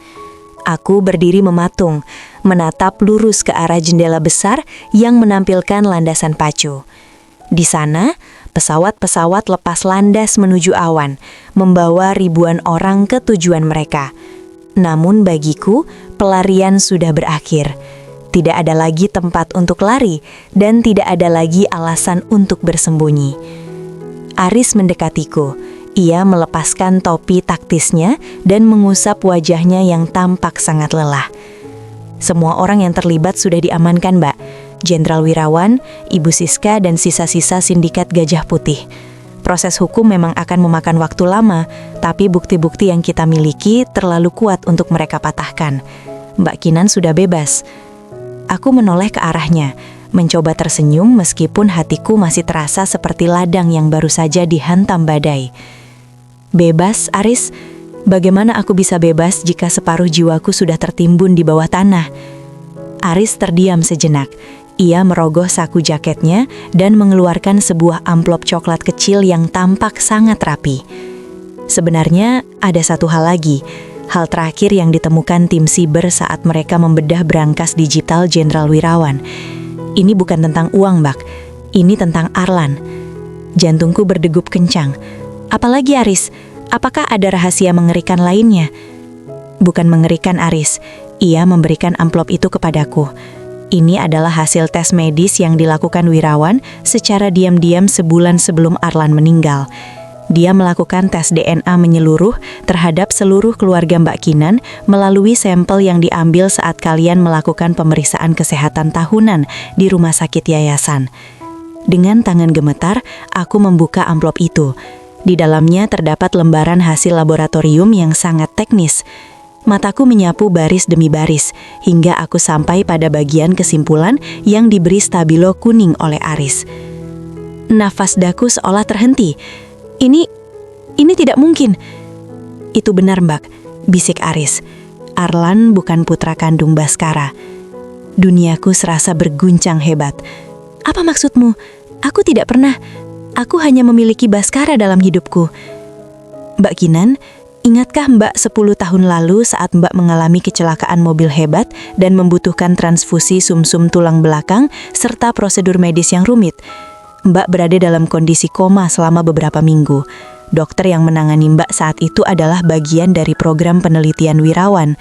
Aku berdiri mematung, menatap lurus ke arah jendela besar yang menampilkan landasan pacu. Di sana, pesawat-pesawat lepas landas menuju awan, membawa ribuan orang ke tujuan mereka. Namun bagiku, pelarian sudah berakhir. Tidak ada lagi tempat untuk lari, dan tidak ada lagi alasan untuk bersembunyi. Aris mendekatiku. Ia melepaskan topi taktisnya dan mengusap wajahnya yang tampak sangat lelah. Semua orang yang terlibat sudah diamankan, Mbak. Jenderal Wirawan, Ibu Siska, dan sisa-sisa sindikat Gajah Putih. Proses hukum memang akan memakan waktu lama, tapi bukti-bukti yang kita miliki terlalu kuat untuk mereka patahkan. Mbak Kinan sudah bebas. Aku menoleh ke arahnya, mencoba tersenyum meskipun hatiku masih terasa seperti ladang yang baru saja dihantam badai. Bebas, Aris? Bagaimana aku bisa bebas jika separuh jiwaku sudah tertimbun di bawah tanah? Aris terdiam sejenak. Ia merogoh saku jaketnya dan mengeluarkan sebuah amplop coklat kecil yang tampak sangat rapi. Sebenarnya ada satu hal lagi. Hal terakhir yang ditemukan tim siber saat mereka membedah brankas digital Jenderal Wirawan. Ini bukan tentang uang, Mbak. Ini tentang Arlan. Jantungku berdegup kencang. Apalagi Aris, apakah ada rahasia mengerikan lainnya? Bukan mengerikan, Aris. Ia memberikan amplop itu kepadaku. Ini adalah hasil tes medis yang dilakukan Wirawan secara diam-diam sebulan sebelum Arlan meninggal. Dia melakukan tes DNA menyeluruh terhadap seluruh keluarga Mbak Kinan melalui sampel yang diambil saat kalian melakukan pemeriksaan kesehatan tahunan di rumah sakit yayasan. Dengan tangan gemetar, aku membuka amplop itu. Di dalamnya terdapat lembaran hasil laboratorium yang sangat teknis. Mataku menyapu baris demi baris, hingga aku sampai pada bagian kesimpulan yang diberi stabilo kuning oleh Aris. Nafas daku seolah terhenti. Ini tidak mungkin. Itu benar, Mbak, bisik Aris. Arlan bukan putra kandung Baskara. Duniaku serasa berguncang hebat. Apa maksudmu? Aku tidak pernah. Aku hanya memiliki Baskara dalam hidupku. Mbak Kinan, ingatkah Mbak 10 tahun lalu saat Mbak mengalami kecelakaan mobil hebat dan membutuhkan transfusi sumsum tulang belakang serta prosedur medis yang rumit? Mbak berada dalam kondisi koma selama beberapa minggu. Dokter yang menangani Mbak saat itu adalah bagian dari program penelitian Wirawan.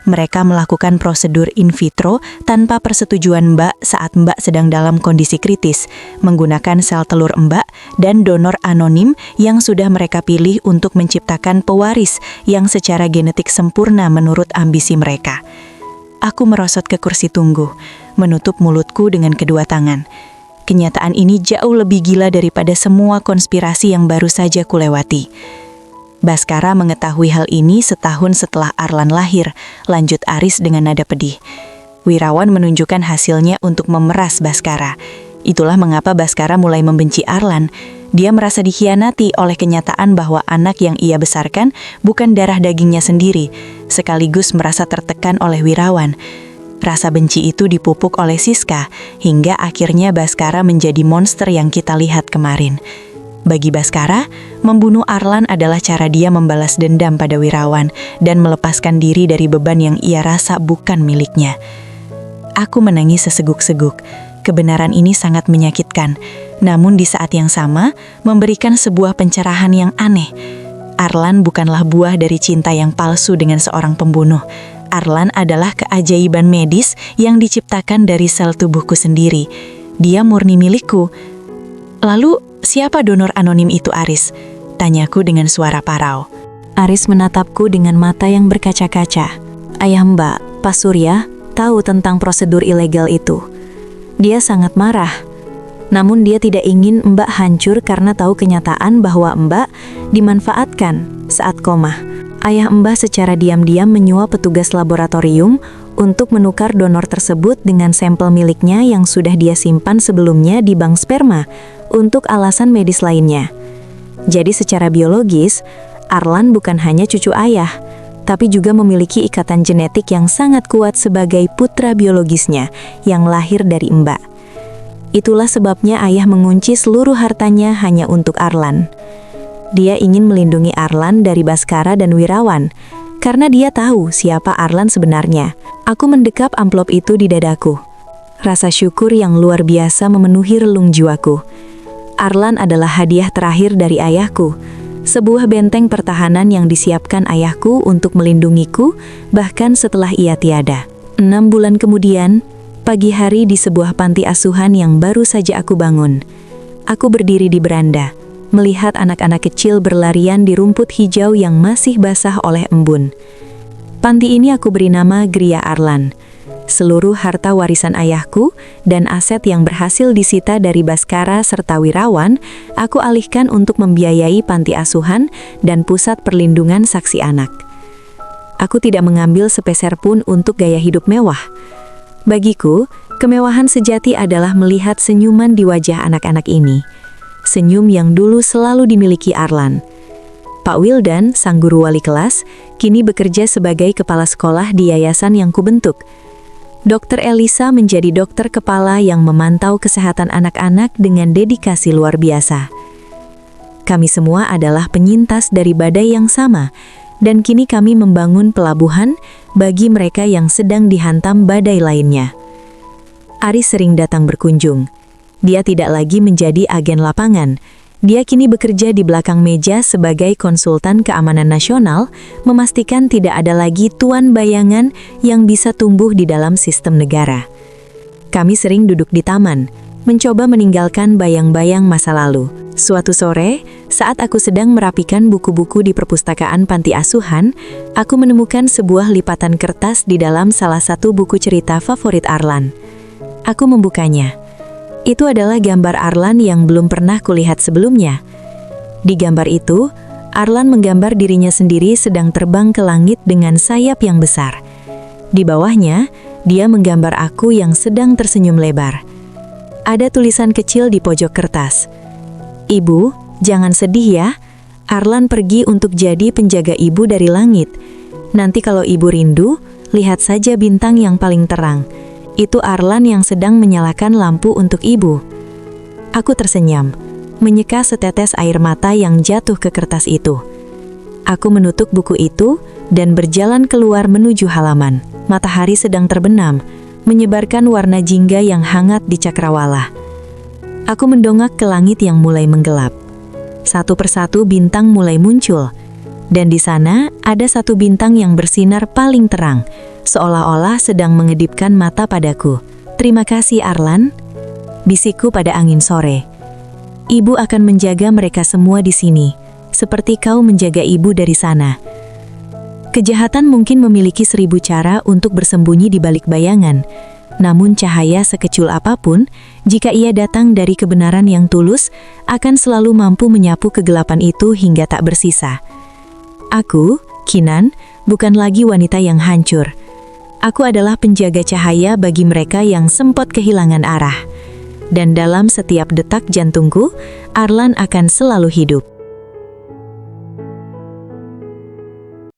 Mereka melakukan prosedur in vitro tanpa persetujuan Mbak saat Mbak sedang dalam kondisi kritis, menggunakan sel telur Mbak dan donor anonim yang sudah mereka pilih untuk menciptakan pewaris yang secara genetik sempurna menurut ambisi mereka. Aku merosot ke kursi tunggu, menutup mulutku dengan kedua tangan. Kenyataan ini jauh lebih gila daripada semua konspirasi yang baru saja kulewati. Baskara mengetahui hal ini setahun setelah Arlan lahir, lanjut Aris dengan nada pedih. Wirawan menunjukkan hasilnya untuk memeras Baskara. Itulah mengapa Baskara mulai membenci Arlan. Dia merasa dikhianati oleh kenyataan bahwa anak yang ia besarkan bukan darah dagingnya sendiri, sekaligus merasa tertekan oleh Wirawan. Rasa benci itu dipupuk oleh Siska, hingga akhirnya Baskara menjadi monster yang kita lihat kemarin. Bagi Baskara, membunuh Arlan adalah cara dia membalas dendam pada Wirawan dan melepaskan diri dari beban yang ia rasa bukan miliknya. Aku menangis seseguk-seguk. Kebenaran ini sangat menyakitkan, namun di saat yang sama memberikan sebuah pencerahan yang aneh. Arlan bukanlah buah dari cinta yang palsu dengan seorang pembunuh. Arlan adalah keajaiban medis yang diciptakan dari sel tubuhku sendiri. Dia murni milikku. Lalu, siapa donor anonim itu, Aris? Tanyaku dengan suara parau. Aris menatapku dengan mata yang berkaca-kaca. Ayah Mbak, Pak Surya, tahu tentang prosedur ilegal itu. Dia sangat marah. Namun dia tidak ingin Mbak hancur karena tahu kenyataan bahwa Mbak dimanfaatkan saat koma. Ayah Mbak secara diam-diam menyuap petugas laboratorium untuk menukar donor tersebut dengan sampel miliknya yang sudah dia simpan sebelumnya di bank sperma untuk alasan medis lainnya. Jadi secara biologis, Arlan bukan hanya cucu ayah, tapi juga memiliki ikatan genetik yang sangat kuat sebagai putra biologisnya yang lahir dari Mbak. Itulah sebabnya ayah mengunci seluruh hartanya hanya untuk Arlan. Dia ingin melindungi Arlan dari Baskara dan Wirawan, karena dia tahu siapa Arlan sebenarnya. Aku mendekap amplop itu di dadaku. Rasa syukur yang luar biasa memenuhi relung jiwaku. Arlan adalah hadiah terakhir dari ayahku, sebuah benteng pertahanan yang disiapkan ayahku untuk melindungiku bahkan setelah ia tiada. 6 bulan kemudian, pagi hari di sebuah panti asuhan yang baru saja aku bangun. Aku berdiri di beranda, melihat anak-anak kecil berlarian di rumput hijau yang masih basah oleh embun. Panti ini aku beri nama Gria Arlan. Seluruh harta warisan ayahku dan aset yang berhasil disita dari Baskara serta Wirawan, aku alihkan untuk membiayai panti asuhan dan pusat perlindungan saksi anak. Aku tidak mengambil sepeser pun untuk gaya hidup mewah. Bagiku, kemewahan sejati adalah melihat senyuman di wajah anak-anak ini. Senyum yang dulu selalu dimiliki Arlan. Pak Wildan, sang guru wali kelas, kini bekerja sebagai kepala sekolah di yayasan yang kubentuk. Dr. Elisa menjadi dokter kepala yang memantau kesehatan anak-anak dengan dedikasi luar biasa. Kami semua adalah penyintas dari badai yang sama, dan kini kami membangun pelabuhan bagi mereka yang sedang dihantam badai lainnya. Aris sering datang berkunjung. Dia tidak lagi menjadi agen lapangan. Dia kini bekerja di belakang meja sebagai konsultan keamanan nasional, memastikan tidak ada lagi tuan bayangan yang bisa tumbuh di dalam sistem negara. Kami sering duduk di taman, mencoba meninggalkan bayang-bayang masa lalu. Suatu sore, saat aku sedang merapikan buku-buku di perpustakaan panti asuhan, aku menemukan sebuah lipatan kertas di dalam salah satu buku cerita favorit Arlan. Aku membukanya. Itu adalah gambar Arlan yang belum pernah kulihat sebelumnya. Di gambar itu, Arlan menggambar dirinya sendiri sedang terbang ke langit dengan sayap yang besar. Di bawahnya, dia menggambar aku yang sedang tersenyum lebar. Ada tulisan kecil di pojok kertas. "Ibu, jangan sedih ya. Arlan pergi untuk jadi penjaga ibu dari langit. Nanti kalau ibu rindu, lihat saja bintang yang paling terang. Itu Arlan yang sedang menyalakan lampu untuk ibu. Aku tersenyum, menyeka setetes air mata yang jatuh ke kertas itu. Aku menutup buku itu dan berjalan keluar menuju halaman. Matahari sedang terbenam, menyebarkan warna jingga yang hangat di cakrawala. Aku mendongak ke langit yang mulai menggelap. Satu persatu bintang mulai muncul, dan di sana ada satu bintang yang bersinar paling terang, seolah-olah sedang mengedipkan mata padaku. "Terima kasih, Arlan," bisikku pada angin sore. "Ibu akan menjaga mereka semua di sini, seperti kau menjaga ibu dari sana." Kejahatan mungkin memiliki 1000 cara untuk bersembunyi di balik bayangan, namun cahaya sekecil apapun, jika ia datang dari kebenaran yang tulus, akan selalu mampu menyapu kegelapan itu hingga tak bersisa. Aku, Kinan, bukan lagi wanita yang hancur. Aku adalah penjaga cahaya bagi mereka yang sempat kehilangan arah. Dan dalam setiap detak jantungku, Arlan akan selalu hidup.